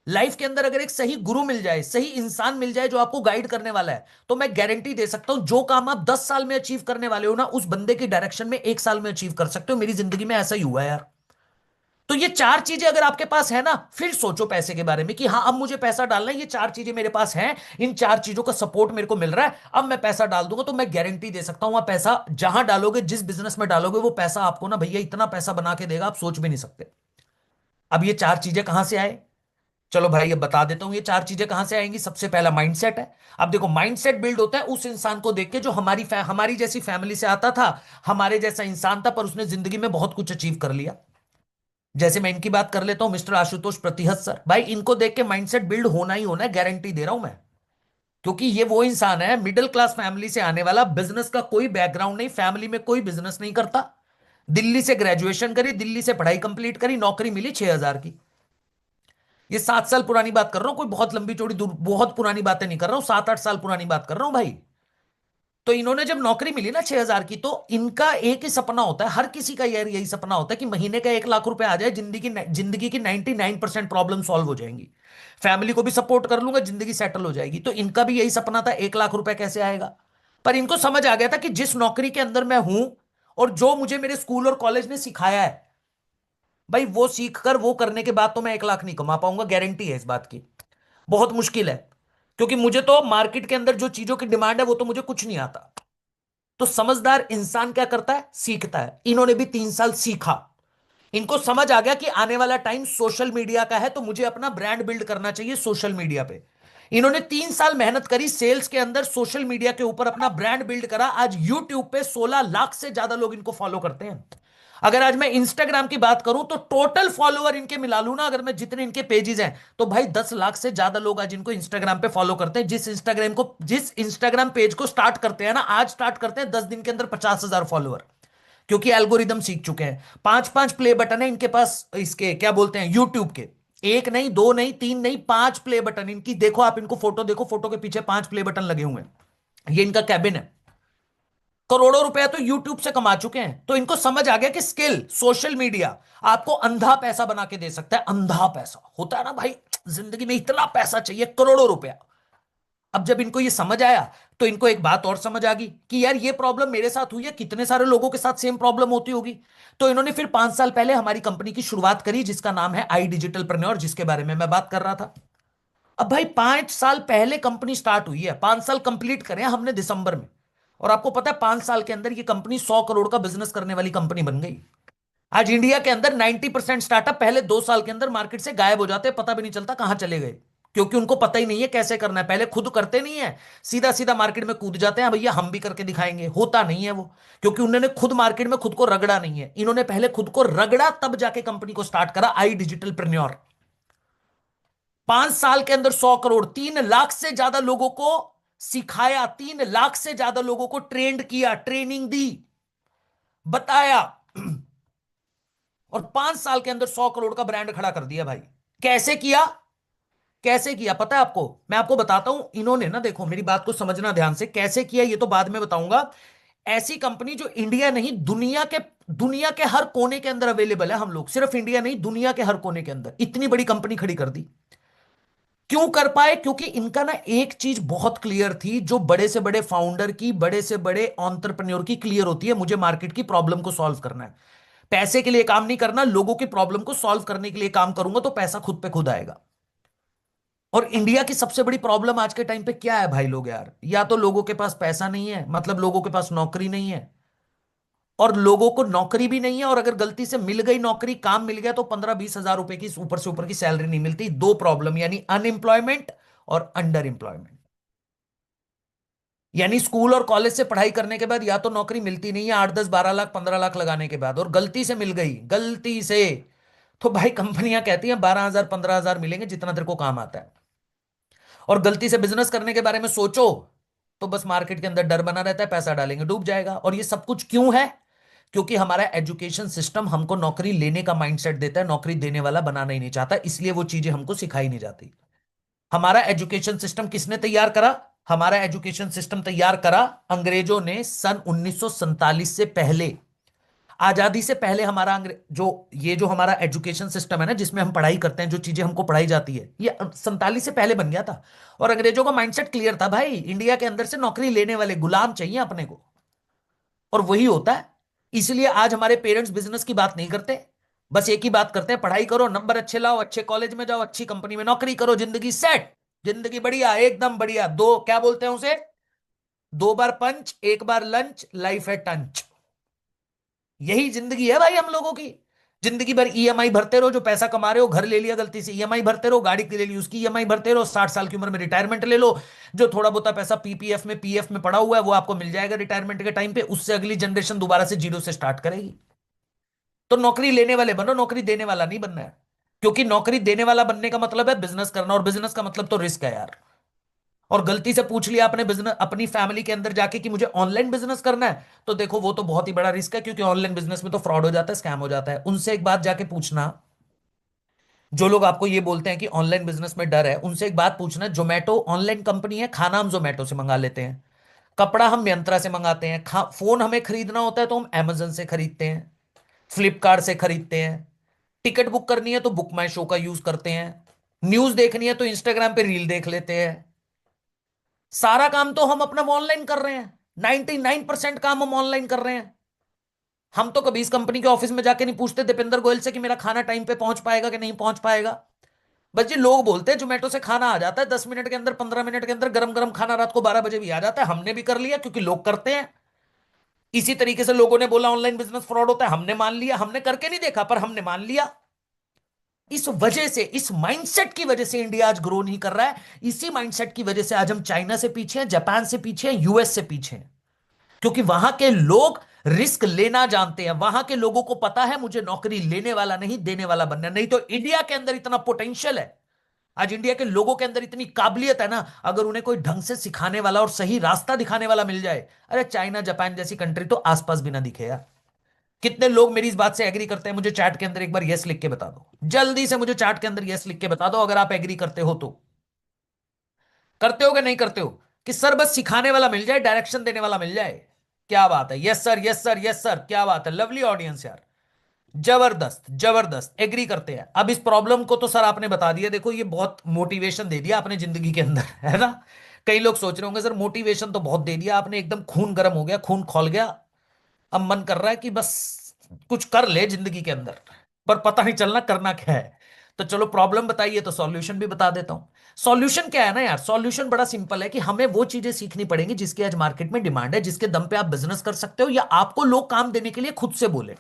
लाइफ के अंदर अगर एक सही गुरु मिल जाए, सही इंसान मिल जाए जो आपको गाइड करने वाला है, तो मैं गारंटी दे सकता हूं जो काम आप 10 साल में अचीव करने वाले हो ना, उस बंदे की डायरेक्शन में 1 साल में अचीव कर सकते हो। मेरी जिंदगी में ऐसा ही हुआ है यार। तो ये 4 चीजें अगर आपके पास है ना, फिर सोचो पैसे के बारे में कि हाँ अब मुझे पैसा डालना है, ये 4 चीजें मेरे पास हैं, इन 4 चीजों का सपोर्ट मेरे को मिल रहा है, अब मैं पैसा डाल दूंगा। तो मैं गारंटी दे सकता हूं आप पैसा जहां डालोगे, जिस बिजनेस में डालोगे, वो पैसा आपको ना भैया इतना पैसा बना के देगा, आप सोच भी नहीं सकते। अब ये 4 चीजें कहां से आए? चलो भाई अब बता देता हूं ये 4 चीजें कहां से आएंगी। सबसे पहला माइंडसेट है। अब देखो माइंडसेट बिल्ड होता है उस इंसान को देख के जो हमारी जैसी फैमिली से आता था, हमारे जैसा इंसान था, पर उसने जिंदगी में बहुत कुछ अचीव कर लिया। जैसे मैं इनकी बात कर लेता हूं, मिस्टर आशुतोष प्रतिहत सर, भाई इनको देख के माइंडसेट बिल्ड होना ही होना है, गारंटी दे रहा हूं मैं। क्योंकि ये वो इंसान है मिडिल क्लास फैमिली से आने वाला, बिजनेस का कोई बैकग्राउंड नहीं, फैमिली में कोई बिजनेस नहीं करता, दिल्ली से ग्रेजुएशन करी, दिल्ली से पढ़ाई कंप्लीट करी, नौकरी मिली 6,000 की। ये 7 साल पुरानी बात कर रहा हूं, कोई बहुत लंबी चौड़ी दूर बहुत पुरानी बातें नहीं कर रहा हूं, 7-8 साल पुरानी बात कर रहा हूं भाई। तो इन्होंने जब नौकरी मिली ना 6,000 की, तो इनका एक ही सपना होता है, हर किसी का यार यही सपना होता है कि महीने का 1 लाख रुपए आ जाए, जिंदगी की 99% प्रॉब्लम सॉल्व हो जाएंगी, फैमिली को भी सपोर्ट कर लूंगा, जिंदगी सेटल हो जाएगी। तो इनका भी यही सपना था, 1 लाख रुपए कैसे आएगा। पर इनको समझ आ गया था कि जिस नौकरी के अंदर मैं हूं और जो मुझे मेरे स्कूल और कॉलेज ने सिखाया है भाई, वो सीख कर वो करने के बाद तो मैं 1 लाख नहीं कमा पाऊंगा, गारंटी है इस बात की। बहुत मुश्किल है, क्योंकि मुझे तो मार्केट के अंदर जो चीजों की डिमांड है वो तो मुझे कुछ नहीं आता। तो समझदार इंसान क्या करता है? सीखता है। इन्होंने भी 3 साल सीखा। इनको समझ आ गया कि आने वाला टाइम सोशल मीडिया का है, तो मुझे अपना ब्रांड बिल्ड करना चाहिए सोशल मीडिया पे। इन्होंने 3 साल मेहनत करी सेल्स के अंदर, सोशल मीडिया के ऊपर अपना ब्रांड बिल्ड करा। आज यूट्यूब पे 16 लाख से ज्यादा लोग इनको फॉलो करते हैं। अगर आज मैं इंस्टाग्राम की बात करूं तो टोटल फॉलोअर इनके मिला लूं ना, अगर मैं जितने इनके पेजेस हैं, तो भाई 10 लाख से ज्यादा लोग आज इनको इंस्टाग्राम पे फॉलो करते हैं। जिस इंस्टाग्राम पेज को स्टार्ट करते हैं ना, आज स्टार्ट करते हैं, 10 दिन के अंदर 50,000 फॉलोअर, क्योंकि एल्गोरिदम सीख चुके हैं। 5-5 प्ले बटन है इनके पास, इसके क्या बोलते हैं, यूट्यूब के। 1 नहीं, 2 नहीं, 3 नहीं, 5 प्ले बटन इनकी। देखो आप इनको फोटो देखो, फोटो के पीछे 5 प्ले बटन लगे हुए हैं। ये इनका कैबिन है। करोड़ों रुपया तो यूट्यूब से कमा चुके हैं। तो इनको समझ आ गया कि स्किल, सोशल मीडिया आपको अंधा पैसा बना के दे सकता है। अंधा पैसा होता है ना भाई, जिंदगी में इतना पैसा चाहिए, करोड़ों रुपया। अब जब इनको ये समझ आया तो इनको एक बात और समझ आ गई कि यार ये प्रॉब्लम मेरे साथ हुई है, कितने सारे लोगों के साथ सेम प्रॉब्लम होती होगी। तो इन्होंने फिर 5 साल पहले हमारी कंपनी की शुरुआत करी, जिसका नाम है आई डिजिटलप्रेन्योर, जिसके बारे में मैं बात कर रहा था। अब भाई 5 साल पहले कंपनी स्टार्ट हुई है, 5 साल कंप्लीट करे हमने दिसंबर में, और आपको पता है 5 साल के अंदर ये कंपनी 100 करोड़ का बिजनेस करने वाली कंपनी बन गई। आज इंडिया के अंदर 90% स्टार्टअप पहले 2 साल के अंदर मार्केट से गायब हो जाते हैं, पता भी नहीं चलता कहां चले गए, क्योंकि उनको पता ही नहीं है कैसे करना है। पहले खुद करते नहीं है, सीधा सीधा मार्केट में कूद जाते हैं, भैया हम भी करके दिखाएंगे। होता नहीं है वो, क्योंकि उन्होंने खुद मार्केट में खुद को रगड़ा नहीं है। इन्होंने पहले खुद को रगड़ा, तब जाके कंपनी को स्टार्ट करा आई डिजिटलप्रेन्योर। 5 साल के अंदर 100 करोड़, 3 लाख से ज्यादा लोगों को सिखाया, 3 लाख से ज्यादा लोगों को ट्रेंड किया, ट्रेनिंग दी, बताया, और 5 साल के अंदर 100 करोड़ का ब्रांड खड़ा कर दिया भाई। कैसे किया? कैसे किया पता है आपको? मैं आपको बताता हूं। इन्होंने ना, देखो मेरी बात को समझना ध्यान से, कैसे किया ये तो बाद में बताऊंगा। ऐसी कंपनी जो इंडिया नहीं, दुनिया के हर कोने के अंदर अवेलेबल है। हम लोग सिर्फ इंडिया नहीं, दुनिया के हर कोने के अंदर इतनी बड़ी कंपनी खड़ी कर दी। क्यों कर पाए? क्योंकि इनका ना एक चीज बहुत क्लियर थी, जो बड़े से बड़े फाउंडर की, बड़े से बड़े एंटरप्रेन्योर की क्लियर होती है। मुझे मार्केट की प्रॉब्लम को सॉल्व करना है। पैसे के लिए काम नहीं करना, लोगों की प्रॉब्लम को सॉल्व करने के लिए काम करूंगा, तो पैसा खुद पे खुद आएगा। और इंडिया की सबसे बड़ी प्रॉब्लम आज के टाइम पे क्या है भाई लोग यार? या तो लोगों के पास पैसा नहीं है, मतलब लोगों के पास नौकरी नहीं है, और लोगों को नौकरी भी नहीं है, और अगर गलती से मिल गई नौकरी, काम मिल गया, तो 15-20 हजार रुपए की ऊपर से ऊपर की सैलरी नहीं मिलती। 2 प्रॉब्लम, यानी अनएम्प्लॉयमेंट और अंडर एम्प्लॉयमेंट। यानी स्कूल और कॉलेज से पढ़ाई करने के बाद या तो नौकरी मिलती नहीं है, 8-10-12 लाख 15 लाख लगाने के बाद, और गलती से मिल गई, गलती से, तो भाई कंपनियां कहती हैं 12,000 15,000 मिलेंगे, जितना तेरे को काम आता है। और गलती से बिजनेस करने के बारे में सोचो तो बस मार्केट के अंदर डर बना रहता है, पैसा डालेंगे डूब जाएगा। और ये सब कुछ क्यों है? क्योंकि हमारा एजुकेशन सिस्टम हमको नौकरी लेने का माइंडसेट देता है, नौकरी देने वाला बनाना ही नहीं चाहता, इसलिए वो चीजें हमको सिखाई नहीं जाती। हमारा एजुकेशन सिस्टम किसने तैयार करा? हमारा एजुकेशन सिस्टम तैयार करा अंग्रेजों ने सन 1947 से पहले, आजादी से पहले। हमारा जो हमारा एजुकेशन सिस्टम है ना, जिसमें हम पढ़ाई करते हैं, जो चीजें हमको पढ़ाई जाती है, ये 47 से पहले बन गया था। और अंग्रेजों का माइंडसेट क्लियर था, भाई इंडिया के अंदर से नौकरी लेने वाले गुलाम चाहिए अपने को, और वही होता है। इसलिए आज हमारे पेरेंट्स बिजनेस की बात नहीं करते, बस एक ही बात करते हैं, पढ़ाई करो, नंबर अच्छे लाओ, अच्छे कॉलेज में जाओ, अच्छी कंपनी में नौकरी करो, जिंदगी सेट, जिंदगी बढ़िया, एकदम बढ़िया। क्या बोलते हैं उसे? 2 बार पंच, 1 बार लंच, लाइफ है टंच। यही जिंदगी है भाई हम लोगों की। जिंदगी भर ईएमआई भरते रहो, जो पैसा कमा रहे हो, घर ले लिया गलती से, ईएमआई भरते रहो, गाड़ी ले ली उसकी ईएमआई भरते रहो, 60 साल की उम्र में रिटायरमेंट ले लो, जो थोड़ा बहुत पैसा पीपीएफ में पीएफ में पड़ा हुआ है वो आपको मिल जाएगा रिटायरमेंट के टाइम पे, उससे अगली जनरेशन दोबारा से जीरो से स्टार्ट करेगी। तो नौकरी लेने वाले बनो, नौकरी देने वाला नहीं बनना है, क्योंकि नौकरी देने वाला बनने का मतलब है बिजनेस करना, और बिजनेस का मतलब तो रिस्क है यार। और गलती से पूछ लिया आपने बिजनेस अपनी फैमिली के अंदर जाके कि मुझे ऑनलाइन बिजनेस करना है, तो देखो वो तो बहुत ही बड़ा रिस्क है, क्योंकि ऑनलाइन बिजनेस में तो फ्रॉड हो जाता है, स्कैम हो जाता है। उनसे एक बात जाके पूछना, जो लोग आपको ये बोलते हैं कि ऑनलाइन बिजनेस में डर है, उनसे एक बात पूछना, जोमेटो ऑनलाइन कंपनी है, खाना हम जोमेटो से मंगा लेते हैं, कपड़ा हम मियंत्रा से मंगाते हैं, फोन हमें खरीदना होता है तो हम अमेजन से खरीदते हैं, फ्लिपकार्ट से खरीदते हैं, टिकट बुक करनी है तो बुक माई शो का यूज करते हैं, न्यूज देखनी है तो इंस्टाग्राम पे रील देख लेते हैं। सारा काम तो हम अपना ऑनलाइन कर रहे हैं, 99% काम हम ऑनलाइन कर रहे हैं। हम तो कभी इस कंपनी के ऑफिस में जाके नहीं पूछते दीपेंद्र गोयल से कि मेरा खाना टाइम पे पहुंच पाएगा कि नहीं पहुंच पाएगा। बस ये लोग बोलते हैं जोमेटो से खाना आ जाता है 10 मिनट के अंदर, 15 मिनट के अंदर, गरम गरम खाना रात को 12 बजे भी आ जाता है। हमने भी कर लिया क्योंकि लोग करते हैं। इसी तरीके से लोगों ने बोला ऑनलाइन बिजनेस फ्रॉड होता है, हमने मान लिया, हमने करके नहीं देखा पर हमने मान लिया। इस वजह से, इस माइंडसेट की वजह से इंडिया आज ग्रो नहीं कर रहा है। इसी माइंडसेट की वजह से आज हम चाइना से पीछे हैं, जापान से पीछे हैं, यूएस से पीछे हैं, क्योंकि वहां के लोग रिस्क लेना जानते हैं। वहां के लोगों को पता है मुझे नौकरी लेने वाला नहीं, देने वाला बनना। नहीं तो इंडिया के अंदर इतना पोटेंशियल है, आज इंडिया के लोगों के अंदर इतनी काबिलियत है ना, अगर उन्हें कोई ढंग से सिखाने वाला और सही रास्ता दिखाने वाला मिल जाए, अरे चाइना जापान जैसी कंट्री तो आसपास भी ना दिखे यार। कितने लोग मेरी इस बात से एग्री करते हैं? मुझे चैट के अंदर एक बार यस लिख के बता दो, जल्दी से मुझे चैट के अंदर यस लिख के बता दो अगर आप एग्री करते हो तो। करते हो कि नहीं करते हो? कि सर बस सिखाने वाला मिल जाए, डायरेक्शन देने वाला मिल जाए। क्या बात है, yes sir, yes sir, yes sir, क्या बात है, लवली ऑडियंस यार, जबरदस्त जबरदस्त, एग्री करते हैं। अब इस प्रॉब्लम को तो सर आपने बता दिया, देखो ये बहुत मोटिवेशन दे दिया आपने जिंदगी के अंदर, है ना। कई लोग सोच रहे होंगे सर मोटिवेशन तो बहुत दे दिया आपने, एकदम खून गर्म हो गया, खून खौल गया, अब मन कर रहा है कि बस कुछ कर ले जिंदगी के अंदर, पर पता नहीं चलना करना क्या है। तो चलो प्रॉब्लम बताइए तो सॉल्यूशन भी बता देता हूं। सॉल्यूशन क्या है ना यार, सॉल्यूशन बड़ा सिंपल है कि हमें वो चीजें सीखनी पड़ेंगी जिसकी आज मार्केट में डिमांड है, जिसके दम पे आप बिजनेस कर सकते हो, या आपको लोग काम देने के लिए खुद से बोले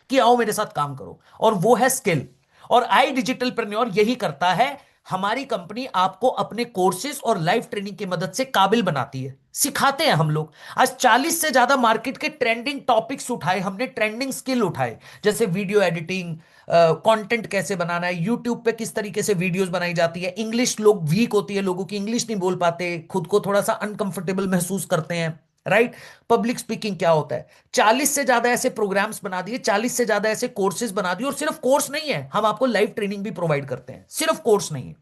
कि आओ मेरे साथ काम करो, और वो है स्किल। और आई डिजिटल प्रेन्योर यही करता है। हमारी कंपनी आपको अपने कोर्सेज और लाइव ट्रेनिंग की मदद से काबिल बनाती है, सिखाते हैं हम लोग। आज 40 से ज्यादा मार्केट के ट्रेंडिंग टॉपिक्स उठाए हमने, ट्रेंडिंग स्किल उठाए, जैसे वीडियो एडिटिंग, कंटेंट कैसे बनाना है, यूट्यूब पे किस तरीके से वीडियोस बनाई जाती है, इंग्लिश लोग वीक होती है, लोगों की इंग्लिश नहीं बोल पाते, खुद को थोड़ा सा अनकंफर्टेबल महसूस करते हैं, राइट। पब्लिक स्पीकिंग क्या होता है, 40 से ज्यादा ऐसे प्रोग्राम्स बना दिए, 40 से ज्यादा ऐसे कोर्सेज बना दिए। और सिर्फ कोर्स नहीं है, हम आपको लाइव ट्रेनिंग भी प्रोवाइड करते हैं, सिर्फ कोर्स नहीं है।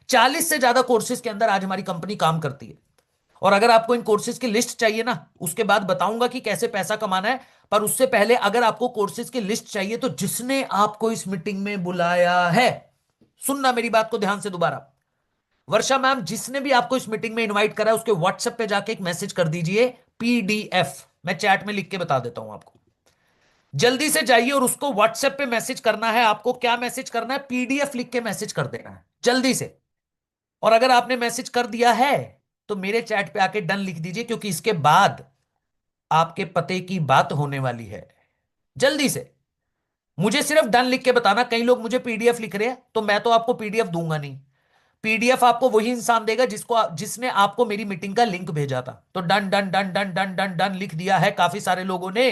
40 से ज्यादा कोर्सेज के अंदर आज हमारी कंपनी काम करती है। और अगर आपको इन कोर्सेज की लिस्ट चाहिए ना, उसके बाद बताऊंगा कि कैसे पैसा कमाना है, पर उससे पहले अगर आपको कोर्सेज की लिस्ट चाहिए तो जिसने आपको इस मीटिंग में बुलाया है, सुनना मेरी बात को ध्यान से दोबारा, वर्षा मैम जिसने भी आपको इस मीटिंग में इनवाइट करा है उसके व्हाट्सएप पे जाके एक मैसेज कर दीजिए पीडीएफ, मैं चैट में लिख के बता देता हूं आपको। जल्दी से जाइए और उसको व्हाट्सएप पे मैसेज करना है। आपको क्या मैसेज करना है? पीडीएफ लिख के मैसेज कर देना है जल्दी से। और अगर आपने मैसेज कर दिया है तो मेरे चैट पे आके डन लिख दीजिए, क्योंकि इसके बाद आपके पते की बात होने वाली है। जल्दी से मुझे सिर्फ डन लिख के बताना। कई लोग मुझे पीडीएफ लिख रहे हैं, तो मैं तो आपको पीडीएफ दूंगा नहीं। पीडीएफ आपको वही इंसान देगा जिसने आपको मेरी मीटिंग का लिंक भेजा था। तो done done done done done done done लिख दिया है काफी सारे लोगों ने।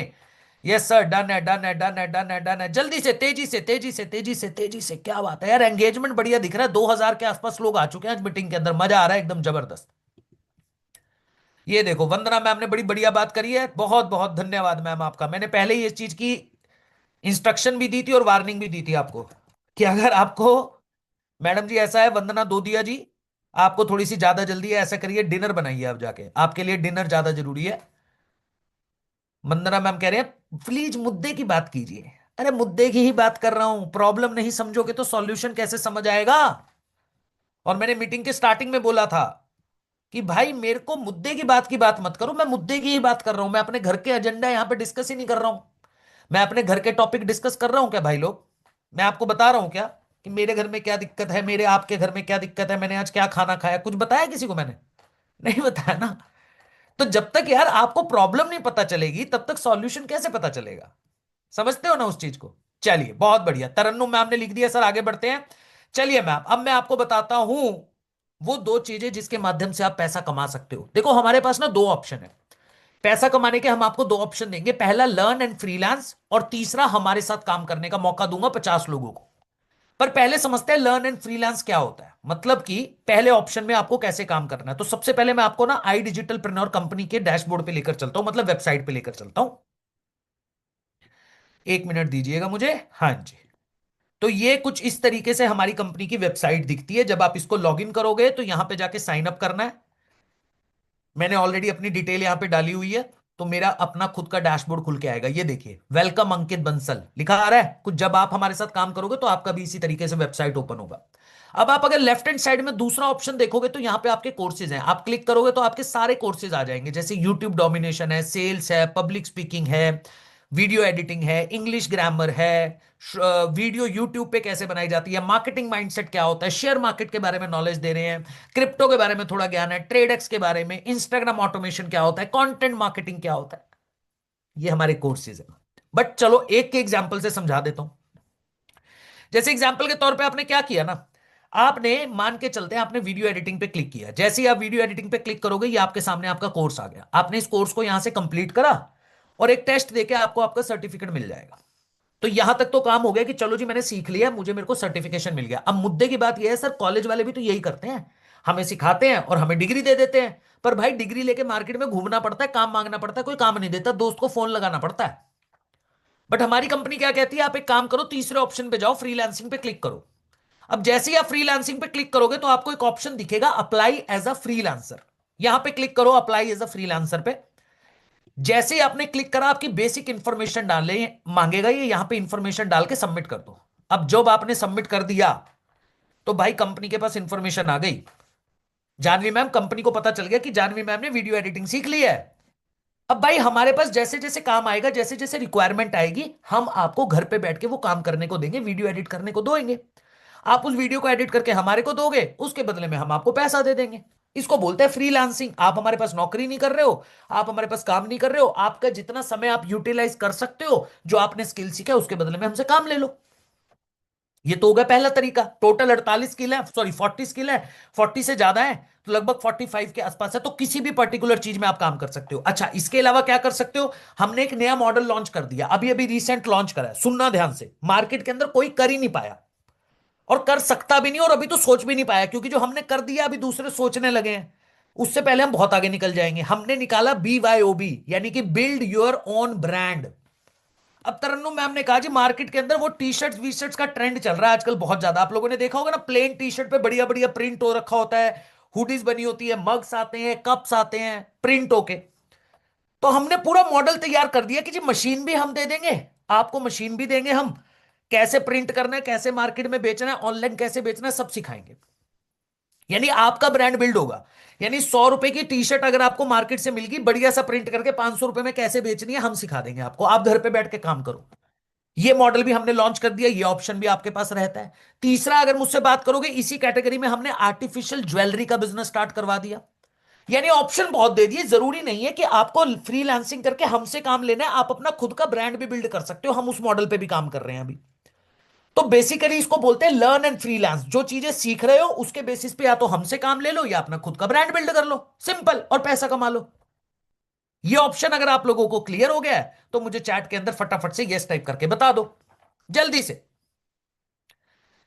यस सर, डन है, डन है, डन है, डन है, डन है। जल्दी से, तेजी से, तेजी से, तेजी से, तेजी से। क्या बात है यार, एंगेजमेंट बढ़िया दिख रहा है। 2000 के आसपास लोग आ चुके हैं आज मीटिंग के अंदर, मजा आ रहा है एकदम जबरदस्त। ये देखो वंदना मैम ने बड़ी बढ़िया बात करी है, बहुत बहुत धन्यवाद मैम आपका। मैंने पहले ही इस चीज की इंस्ट्रक्शन भी दी थी और वार्निंग भी दी थी आपको कि अगर आपको, मैडम जी ऐसा है, वंदना दोदिया जी, आपको थोड़ी सी ज्यादा जल्दी है, ऐसा करिए डिनर बनाइए आप जाके, आपके लिए डिनर ज्यादा जरूरी है। वंदना मैम कह रहे हैं प्लीज मुद्दे की बात कीजिए। अरे मुद्दे की ही बात कर रहा हूं, प्रॉब्लम नहीं समझोगे तो सॉल्यूशन कैसे समझ आएगा। और मैंने मीटिंग के स्टार्टिंग में बोला था कि भाई मेरे को मुद्दे की बात मत करो, मैं मुद्दे की ही बात कर रहा हूं। मैं अपने घर के एजेंडा यहां पे डिस्कस ही नहीं कर रहा हूं, मैं अपने घर के टॉपिक डिस्कस कर रहा हूं क्या भाई लोग? मैं आपको बता रहा हूं क्या कि मेरे घर में क्या दिक्कत है, मेरे आपके घर में क्या दिक्कत है, मैंने आज क्या खाना खाया, कुछ बताया किसी को? मैंने नहीं बताया ना। तो जब तक यार आपको प्रॉब्लम नहीं पता चलेगी तब तक सॉल्यूशन कैसे पता चलेगा? समझते हो ना उस चीज को? चलिए बहुत बढ़िया, तरन्नुम मैम ने लिख दिया सर, आगे बढ़ते हैं। चलिए मैम, अब मैं आपको बताता हूं वो दो चीजें जिसके माध्यम से आप पैसा कमा सकते हो। देखो हमारे पास ना दो ऑप्शन है पैसा कमाने के, हम आपको दो ऑप्शन देंगे। पहला लर्न एंड फ्रीलांस, और तीसरा हमारे साथ काम करने का मौका दूंगा 50 लोगों को। पर पहले समझते हैं लर्न एंड फ्रीलांस क्या होता है, मतलब कि पहले ऑप्शन में आपको कैसे काम करना है। तो सबसे पहले मैं आपको ना आई डिजिटल प्रेन्योर कंपनी के डैशबोर्ड पे लेकर चलता हूं, मतलब वेबसाइट पे लेकर चलता हूं। एक मिनट दीजिएगा मुझे। हाँ जी, तो ये कुछ इस तरीके से हमारी कंपनी की वेबसाइट दिखती है। जब आप इसको लॉग इन करोगे तो यहां पे जाके साइन अप करना है। मैंने ऑलरेडी अपनी डिटेल यहां पे डाली हुई है, तो मेरा अपना खुद का डैशबोर्ड खुल के आएगा। ये देखिए, वेलकम अंकित बंसल लिखा आ रहा है कुछ। जब आप हमारे साथ काम करोगे तो आपका भी इसी तरीके से वेबसाइट ओपन होगा। अब आप अगर लेफ्ट हैंड साइड में दूसरा ऑप्शन देखोगे तो यहां पे आपके कोर्सेज हैं। आप क्लिक करोगे तो आपके सारे कोर्सेज आ जाएंगे, जैसे यूट्यूब डोमिनेशन है, सेल्स है, पब्लिक स्पीकिंग है, वीडियो एडिटिंग है, इंग्लिश ग्रामर है, वीडियो यूट्यूब पे कैसे बनाई जाती है, मार्केटिंग माइंडसेट क्या होता है, शेयर मार्केट के बारे में नॉलेज दे रहे हैं, क्रिप्टो के बारे में थोड़ा ज्ञान है, ट्रेडेक्स के बारे में, इंस्टाग्राम ऑटोमेशन क्या होता है, कंटेंट मार्केटिंग क्या होता है। ये हमारे कोर्सेज है। बट चलो एक के एग्जांपल से समझा देता हूं। जैसे एग्जाम्पल के तौर पे आपने क्या किया ना, आपने मान के चलते हैं आपने वीडियो एडिटिंग पे क्लिक किया, जैसे ही आप वीडियो एडिटिंग पे क्लिक करोगे ये आपके सामने आपका कोर्स आ गया, आपने इस कोर्स को यहां से कंप्लीट करा और एक टेस्ट देके आपको आपका सर्टिफिकेट मिल जाएगा। तो यहां तक तो काम हो गया कि चलो जी मैंने सीख लिया, मुझे मेरे को सर्टिफिकेशन मिल गया। अब मुद्दे की बात यह है सर, कॉलेज वाले भी तो यही करते हैं, हमें सिखाते हैं और हमें डिग्री दे देते हैं, पर भाई डिग्री लेके मार्केट में घूमना पड़ता है, काम मांगना पड़ता है, कोई काम नहीं देता, दोस्त को फोन लगाना पड़ता है। बट हमारी कंपनी क्या कहती है, आप एक काम करो, तीसरे ऑप्शन पे जाओ, फ्रीलांसिंग पे क्लिक करो। अब जैसे ही आप फ्रीलांसिंग पे क्लिक करोगे तो आपको एक ऑप्शन दिखेगा अप्लाई एज अ फ्रीलांसर, यहां पे क्लिक करो अप्लाई एज अ फ्रीलांसर पे। जैसे ही आपने क्लिक करा आपकी बेसिक इंफॉर्मेशन डालने मांगेगा, ये यहां पे इंफॉर्मेशन डाल के सबमिट कर दो। अब जब आपने सबमिट कर दिया तो भाई कंपनी के पास इंफॉर्मेशन आ गई, जानवी मैम, कंपनी को पता चल गया कि जानवी मैम ने वीडियो एडिटिंग सीख ली है। अब भाई हमारे पास जैसे जैसे काम आएगा, जैसे जैसे रिक्वायरमेंट आएगी, हम आपको घर पे बैठ के वो काम करने को देंगे, वीडियो एडिट करने को देंगे। आप उस वीडियो को एडिट करके हमारे को दोगे, उसके बदले में हम आपको पैसा दे देंगे। इसको बोलते हैं फ्रीलांसिंग। आप हमारे पास नौकरी नहीं कर रहे हो, आप हमारे पास काम नहीं कर रहे हो, आपका जितना समय आप यूटिलाइज कर सकते हो, जो आपने स्किल सीखा है उसके बदले में हमसे काम ले लो। ये तो होगा पहला तरीका। टोटल 48 स्किल है, सॉरी 40 स्किल है, 40 से ज्यादा है तो लगभग 45 के आसपास है, तो किसी भी पर्टिकुलर चीज में आप काम कर सकते हो। अच्छा, इसके अलावा क्या कर सकते हो, हमने एक नया मॉडल लॉन्च कर दिया, अभी अभी रिसेंट लॉन्च करा है, सुनना ध्यान से, मार्केट के अंदर कोई कर ही नहीं पाया और कर सकता भी नहीं, और अभी तो सोच भी नहीं पाया, क्योंकि जो हमने कर दिया अभी दूसरे सोचने लगे हैं, उससे पहले हम बहुत आगे निकल जाएंगे। हमने निकाला BYOB, यानी कि बिल्ड योर ओन ब्रांड। अब तरन्नुम मैम ने कहा जी मार्केट के अंदर वो टी शर्ट्स वी शर्ट्स का ट्रेंड चल रहा है आजकल बहुत ज्यादा, आप लोगों ने देखा होगा ना, प्लेन टी शर्ट पे बढ़िया बढ़िया प्रिंट हो रखा होता है, हुडीज बनी होती है, मग्स आते हैं, कप्स आते हैं प्रिंट होके। तो हमने पूरा मॉडल तैयार कर दिया कि जी मशीन भी हम दे देंगे आपको, मशीन भी देंगे हम, कैसे प्रिंट करना है, कैसे मार्केट में बेचना है, ऑनलाइन कैसे बेचना है, सब सिखाएंगे। यानी आपका ब्रांड बिल्ड होगा। यानी 100 रुपए की टी शर्ट अगर आपको मार्केट से मिल गई बढ़िया सा प्रिंट करके, 500 रुपए में कैसे बेचनी है हम सिखा देंगे आपको, आप घर पे बैठ के काम करो। ये मॉडल भी हमने लॉन्च कर दिया, ये ऑप्शन भी आपके पास रहता है। तीसरा, अगर मुझसे बात करोगे, इसी कैटेगरी में हमने आर्टिफिशियल ज्वेलरी का बिजनेस स्टार्ट करवा दिया। यानी ऑप्शन बहुत दे दिए, जरूरी नहीं है कि आपको फ्रीलांसिंग करके हमसे काम लेना है, आप अपना खुद का ब्रांड भी बिल्ड कर सकते हो, हम उस मॉडल पे भी काम कर रहे हैं अभी। तो बेसिकली इसको बोलते हैं लर्न एंड फ्रीलांस। जो चीजें सीख रहे हो उसके बेसिस पे या तो हमसे काम ले लो या अपना खुद का ब्रांड बिल्ड कर लो, सिंपल, और पैसा कमा लो। ये ऑप्शन अगर आप लोगों को क्लियर हो गया है तो मुझे चैट के अंदर फटाफट से यस टाइप करके बता दो, जल्दी से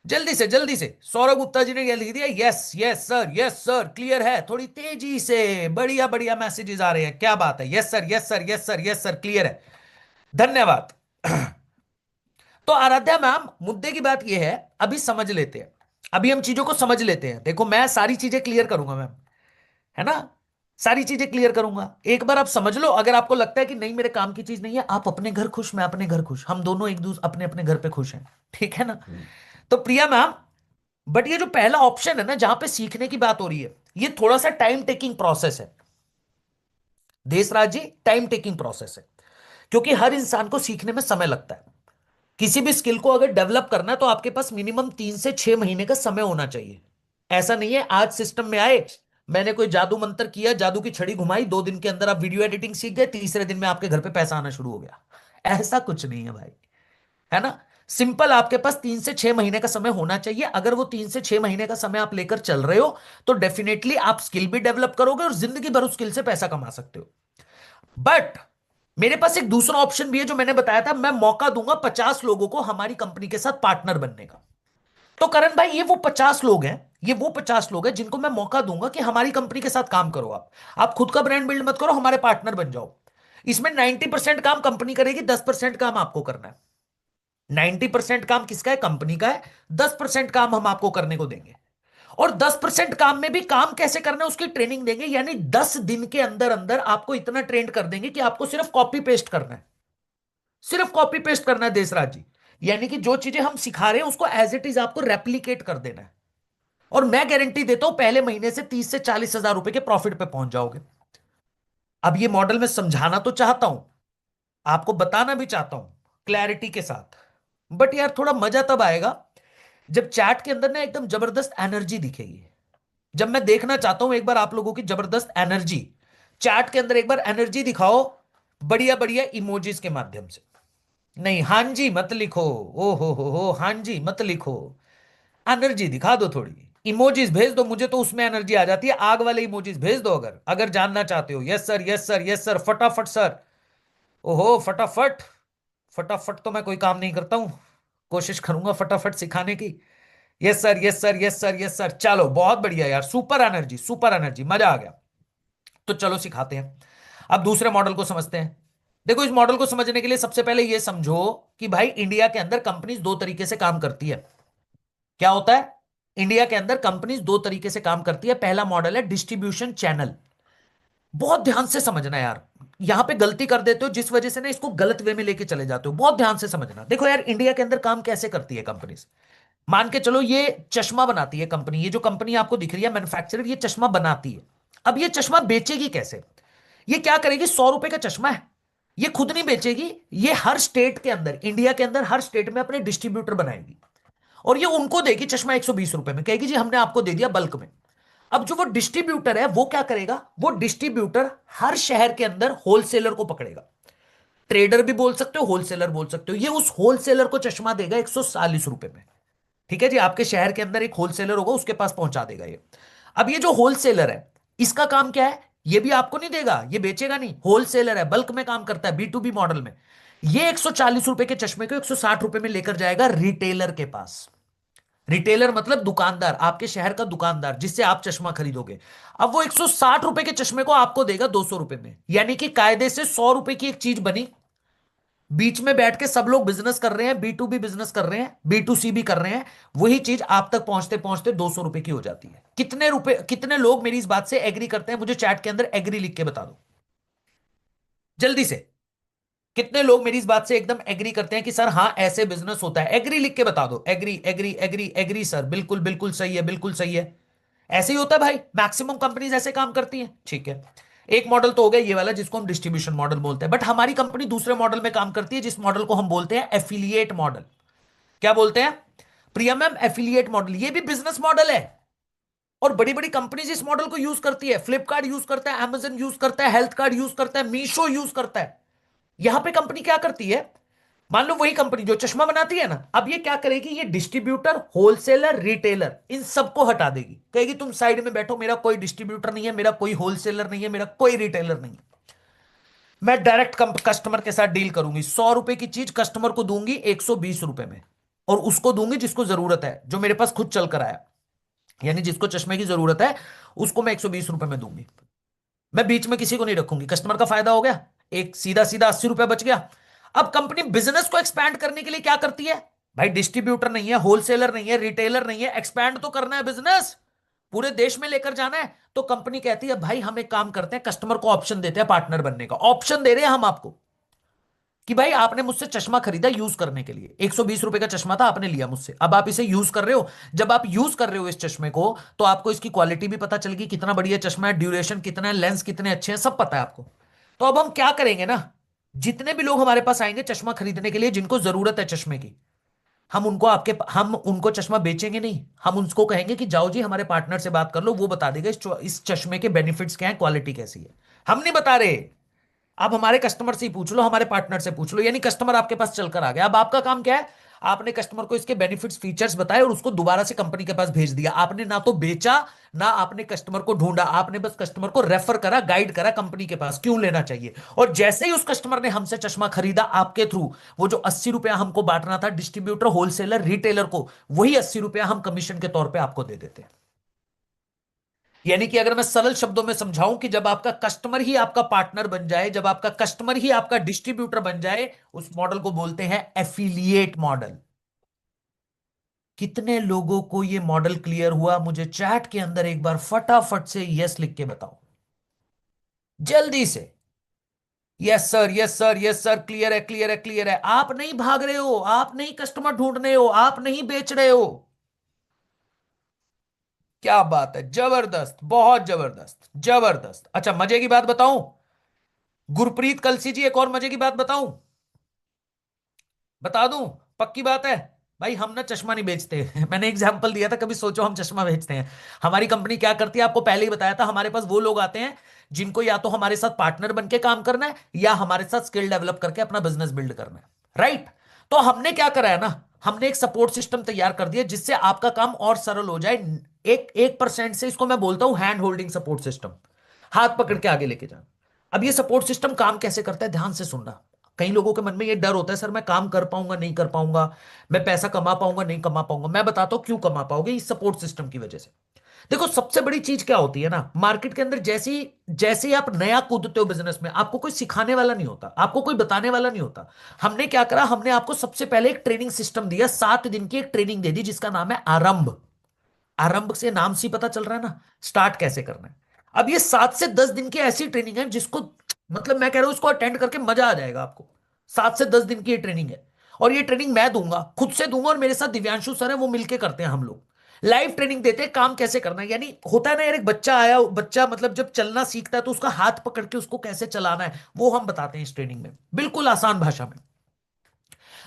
जल्दी से जल्दी से। सौरभ गुप्ता जी ने यह लिख दिया, yes yes sir, yes sir, clear है, थोड़ी तेजी से, बढ़िया बढ़िया मैसेजेस आ रहे हैं, क्या बात है, yes sir, yes sir, yes sir, yes sir, clear है, धन्यवाद। तो आराध्या मैम, मुद्दे की बात यह है, अभी समझ लेते हैं, अभी हम चीजों को समझ लेते हैं। देखो मैं सारी चीजें क्लियर करूंगा मैम, है ना, सारी चीजें क्लियर करूंगा, एक बार आप समझ लो। अगर आपको लगता है कि नहीं मेरे काम की चीज नहीं है, आप अपने घर खुश, मैं अपने घर खुश, हम दोनों एक दूसरे अपने अपने घर पे खुश हैं, ठीक है ना। तो प्रिया मैम, बट ये जो पहला ऑप्शन है ना जहां पे सीखने की बात हो रही है, ये थोड़ा सा टाइम टेकिंग प्रोसेस है देशराज जी, टाइम टेकिंग प्रोसेस है, क्योंकि हर इंसान को सीखने में समय लगता है। किसी भी स्किल को अगर डेवलप करना है तो आपके पास मिनिमम 3 से 6 महीने का समय होना चाहिए। ऐसा नहीं है आज सिस्टम में आए, मैंने कोई जादू मंत्र किया, जादू की छड़ी घुमाई, 2 दिन के अंदर आप वीडियो एडिटिंग सीख गए, तीसरे दिन में आपके घर पे पैसा आना शुरू हो गया, ऐसा कुछ नहीं है भाई, है ना। सिंपल, आपके पास 3 से 6 महीने का समय होना चाहिए। अगर वो 3 से 6 महीने का समय आप लेकर चल रहे हो तो डेफिनेटली आप स्किल भी डेवलप करोगे और जिंदगी भर उस स्किल से पैसा कमा सकते हो। बट मेरे पास एक दूसरा ऑप्शन भी है जो मैंने बताया था, मैं मौका दूंगा 50 लोगों को हमारी कंपनी के साथ पार्टनर बनने का। तो करण भाई, ये वो 50 लोग हैं, ये वो 50 लोग हैं जिनको मैं मौका दूंगा कि हमारी कंपनी के साथ काम करो। आप खुद का ब्रांड बिल्ड मत करो, हमारे पार्टनर बन जाओ। इसमें 90% काम कंपनी करेगी, 10% काम आपको करना है। 90% काम किसका है, कंपनी का है, 10% काम हम आपको करने को देंगे। और 10% काम में भी काम कैसे करना है उसकी ट्रेनिंग देंगे, यानी 10 दिन के अंदर अंदर आपको इतना ट्रेन कर देंगे कि आपको सिर्फ कॉपी पेस्ट करना है, सिर्फ कॉपी पेस्ट करना है देशराज जी। यानी कि जो चीजें हम सिखा रहे हैं उसको एज इट इज आपको रेप्लीकेट कर देना है। और मैं गारंटी देता हूं पहले महीने से 30 से 40 हजार रुपए के प्रॉफिट पे पहुंच जाओगे। अब ये मॉडल में समझाना तो चाहता हूं, आपको बताना भी चाहता हूं क्लैरिटी के साथ, बट यार थोड़ा मजा तब आएगा जब चैट के अंदर ना एकदम जबरदस्त एनर्जी दिखेगी। जब मैं देखना चाहता हूं एक बार आप लोगों की जबरदस्त एनर्जी, चैट के अंदर एक बार एनर्जी दिखाओ बढ़िया बढ़िया इमोजीज के माध्यम से। नहीं, हाँ जी मत लिखो। ओ हो, हाँ जी मत लिखो। एनर्जी दिखा दो थोड़ी, इमोजीज भेज दो, मुझे तो उसमें एनर्जी आ जाती है। आग वाले इमोजीज भेज दो अगर अगर जानना चाहते हो। Yes sir, yes sir, yes sir, फटाफट सर। ओहो फटाफट। फटाफट तो मैं कोई काम नहीं करता हूं, कोशिश करूंगा फटाफट सिखाने की। Yes sir, yes sir, yes sir, yes sir. चलो बहुत बढ़िया यार, सुपर एनर्जी, सुपर एनर्जी, मजा आ गया। तो चलो सिखाते हैं। अब दूसरे मॉडल को समझते हैं। देखो, इस मॉडल को समझने के लिए सबसे पहले यह समझो कि भाई इंडिया के अंदर कंपनीज दो तरीके से काम करती है। क्या होता है? इंडिया के अंदर कंपनीज दो तरीके से काम करती है। पहला मॉडल है डिस्ट्रीब्यूशन चैनल। बहुत ध्यान से समझना यार, यहां पे गलती कर देते हो जिस वजह से ना इसको गलत वे में लेके चले जाते हो। बहुत ध्यान से समझना। देखो यार, इंडिया के अंदर काम कैसे करती है कंपनीज। मान के चलो ये चश्मा बनाती है कंपनी, ये जो कंपनी आपको दिख रही है मैन्युफैक्चरर, ये चश्मा बनाती है। अब ये चश्मा बेचेगी कैसे? ये क्या करेगी? 100 रुपए का चश्मा है, ये खुद नहीं बेचेगी, ये हर स्टेट के अंदर, इंडिया के अंदर हर स्टेट में अपने डिस्ट्रीब्यूटर बनाएगी और ये उनको देगी चश्मा 120 रुपए में, कहेगी जी हमने आपको दे दिया बल्क में। अब जो वो डिस्ट्रीब्यूटर है वो क्या करेगा? वो डिस्ट्रीब्यूटर हर शहर के अंदर होलसेलर को पकड़ेगा। ट्रेडर भी बोल सकते हो, होलसेलर बोल सकते हो। ये उस होलसेलर को चश्मा देगा 140 रुपए में। ठीक है जी, आपके शहर के अंदर एक होलसेलर होगा, उसके पास पहुंचा देगा ये। अब ये जो होलसेलर है, इसका काम क्या है? ये भी आपको नहीं देगा, ये बेचेगा नहीं, होलसेलर है, बल्क में काम करता है, B2B मॉडल में। ये 140 रुपए के चश्मे को 160 रुपए में लेकर जाएगा रिटेलर के पास। रिटेलर मतलब दुकानदार, आपके शहर का दुकानदार जिससे आप चश्मा खरीदोगे। अब वो 160 रुपए के चश्मे को आपको देगा 200 रुपए में। यानी कि कायदे से 100 रुपए की एक चीज बनी, बीच में बैठ के सब लोग बिजनेस कर रहे हैं, B2B बिजनेस कर रहे हैं, B2C भी कर रहे हैं, वही चीज आप तक पहुंचते पहुंचते 200 रुपए की हो जाती है। कितने रुपए, कितने लोग मेरी इस बात से एग्री करते हैं? मुझे चैट के अंदर एग्री लिख के बता दो जल्दी से। कितने लोग मेरी इस बात से एकदम एग्री करते हैं कि सर हाँ ऐसे बिजनेस होता है? एग्री लिख के बता दो। Agree, agree, agree, agree sir, बिल्कुल बिल्कुल सही है, बिल्कुल सही है। ऐसे ही होता है भाई, मैक्सिमम कंपनीज ऐसे काम करती हैं। ठीक है, एक मॉडल तो हो गया ये वाला जिसको हम डिस्ट्रीब्यूशन मॉडल बोलते हैं। बट हमारी कंपनी दूसरे मॉडल में काम करती है, जिस मॉडल को हम बोलते हैं एफिलिएट मॉडल। क्या बोलते हैं प्रिया मैम? Affiliate model. ये भी बिजनेस मॉडल है और बड़ी बड़ी कंपनीज इस मॉडल को यूज करती है। फ्लिपकार्ट यूज करता है, अमेजन यूज करता है, हेल्थ कार्ड यूज करता है, मीशो यूज करता है। यहां पे कंपनी क्या करती है? मान लो वही कंपनी जो चश्मा बनाती है ना, अब ये क्या करेगी? ये डिस्ट्रीब्यूटर, होलसेलर, रिटेलर, इन सबको हटा देगी। कहेगी तुम साइड में बैठो, मेरा कोई डिस्ट्रीब्यूटर नहीं है, मेरा कोई होलसेलर नहीं है, मेरा कोई रिटेलर नहीं है, मैं डायरेक्ट कस्टमर के साथ डील करूंगी। 100 रुपए की चीज कस्टमर को दूंगी 120 रुपए में, और उसको दूंगी जिसको जरूरत है, जो मेरे पास खुद चल कर आया। यानी जिसको चश्मे की जरूरत है उसको मैं 120 रुपए में दूंगी। मैं बीच में किसी को नहीं रखूंगी। कस्टमर का फायदा हो गया, एक सीधा सीधा 80 रुपए बच गया। अब कंपनी बिजनेस को एक्सपैंड करने के लिए क्या करती है? भाई डिस्ट्रीब्यूटर नहीं है, होलसेलर नहीं है, रिटेलर नहीं है, एक्सपैंड तो करना है, बिजनेस पूरे देश में लेकर जाना है। तो कंपनी कहती है भाई हम एक काम करते हैं, कस्टमर को ऑप्शन देते हैं पार्टनर बनने का। ऑप्शन दे रहे हैं हम आपको कि भाई आपने मुझसे चश्मा खरीदा यूज करने के लिए, 120 रुपए का चश्मा था, आपने लिया मुझसे, अब आप इसे यूज कर रहे हो। जब आप यूज कर रहे हो इस चश्मे को, तो आपको इसकी क्वालिटी भी पता चलेगी, कितना बढ़िया चश्मा है, ड्यूरेशन कितना है, लेंस कितने अच्छे हैं, सब पता है आपको। तो अब हम क्या करेंगे ना, जितने भी लोग हमारे पास आएंगे चश्मा खरीदने के लिए, जिनको जरूरत है चश्मे की, हम उनको चश्मा बेचेंगे नहीं। हम उनको कहेंगे कि जाओ जी हमारे पार्टनर से बात कर लो, वो बता देगा इस चश्मे के बेनिफिट्स क्या है, क्वालिटी कैसी है। हम नहीं बता रहे, आप हमारे कस्टमर से ही पूछ लो, हमारे पार्टनर से पूछ लो। यानी कस्टमर आपके पास चलकर आ गया। अब आपका काम क्या है? आपने कस्टमर को इसके बेनिफिट्स, फीचर्स बताए और उसको दोबारा से कंपनी के पास भेज दिया। आपने ना तो बेचा, ना आपने कस्टमर को ढूंढा, आपने बस कस्टमर को रेफर करा, गाइड करा कंपनी के पास क्यों लेना चाहिए। और जैसे ही उस कस्टमर ने हमसे चश्मा खरीदा आपके थ्रू, वो जो 80 रुपया हमको बांटना था डिस्ट्रीब्यूटर, होलसेलर, रिटेलर को, वही 80 रुपया हम कमीशन के तौर पर आपको दे देते हैं। यानी कि अगर मैं सरल शब्दों में समझाऊं कि जब आपका कस्टमर ही आपका पार्टनर बन जाए, जब आपका कस्टमर ही आपका डिस्ट्रीब्यूटर बन जाए, उस मॉडल को बोलते हैं एफिलिएट मॉडल। कितने लोगों को यह मॉडल क्लियर हुआ? मुझे चैट के अंदर एक बार फटाफट से यस लिख के बताओ जल्दी से। Yes sir, yes sir, yes sir, clear है, क्लियर है, क्लियर है। आप नहीं भाग रहे हो, आप नहीं कस्टमर ढूंढ रहे हो, आप नहीं बेच रहे हो। क्या बात है, जबरदस्त, बहुत जबरदस्त, जबरदस्त। अच्छा मजे की बात बताऊं गुरप्रीत कलसी जी, एक और मजे की बात बताऊं, बता दूं, पक्की बात है भाई, हम ना चश्मा नहीं बेचते। मैंने एग्जांपल दिया था, कभी सोचो हम चश्मा बेचते हैं। हमारी कंपनी क्या करती है, आपको पहले ही बताया था, हमारे पास वो लोग आते हैं जिनको या तो हमारे साथ पार्टनर बन के काम करना है, या हमारे साथ स्किल डेवलप करके अपना बिजनेस बिल्ड करना है। राइट? तो हमने क्या करा है ना, हमने एक सपोर्ट सिस्टम तैयार कर दिया जिससे आपका काम और सरल हो जाए। 1% से इसको मैं बोलता हूं हैंड होल्डिंग सपोर्ट सिस्टम, हाथ पकड़ के आगे लेके जाना। अब ये सपोर्ट सिस्टम काम कैसे करता है, ध्यान से सुनना। कई लोगों के मन में ये डर होता है, सर मैं काम कर पाऊंगा नहीं कर पाऊंगा, मैं पैसा कमा पाऊंगा नहीं कमा पाऊंगा। मैं बताता हूं क्यों कमा पाओगे, इस सपोर्ट सिस्टम की वजह से। देखो सबसे बड़ी चीज क्या होती है ना, मार्केट के अंदर जैसे जैसे ही आप नया कूदते हो बिजनेस में, आपको कोई सिखाने वाला नहीं होता, आपको कोई बताने वाला नहीं होता। हमने क्या करा, हमने आपको सबसे पहले एक ट्रेनिंग सिस्टम दिया, 7 दिन की एक ट्रेनिंग दे दी जिसका नाम है आरंभ। आरंभ से नाम से पता चल रहा है ना, स्टार्ट कैसे करना है। अब ये 7 से 10 दिन की ऐसी ट्रेनिंग है जिसको मतलब मैं कह रहा हूं इसको अटेंड करके मजा आ जाएगा आपको। 7 से 10 दिन की ये ट्रेनिंग है, और ये ट्रेनिंग मैं दूंगा, खुद से दूंगा, और मेरे साथ दिव्यांशु सर है, वो मिलके करते हैं। हम लोग लाइव ट्रेनिंग देते हैं काम कैसे करना है। यानी होता है ना यार, एक बच्चा आया, बच्चा मतलब जब चलना सीखता है तो उसका हाथ पकड़ के उसको कैसे चलाना है वो हम बताते हैं इस ट्रेनिंग में, बिल्कुल आसान भाषा में।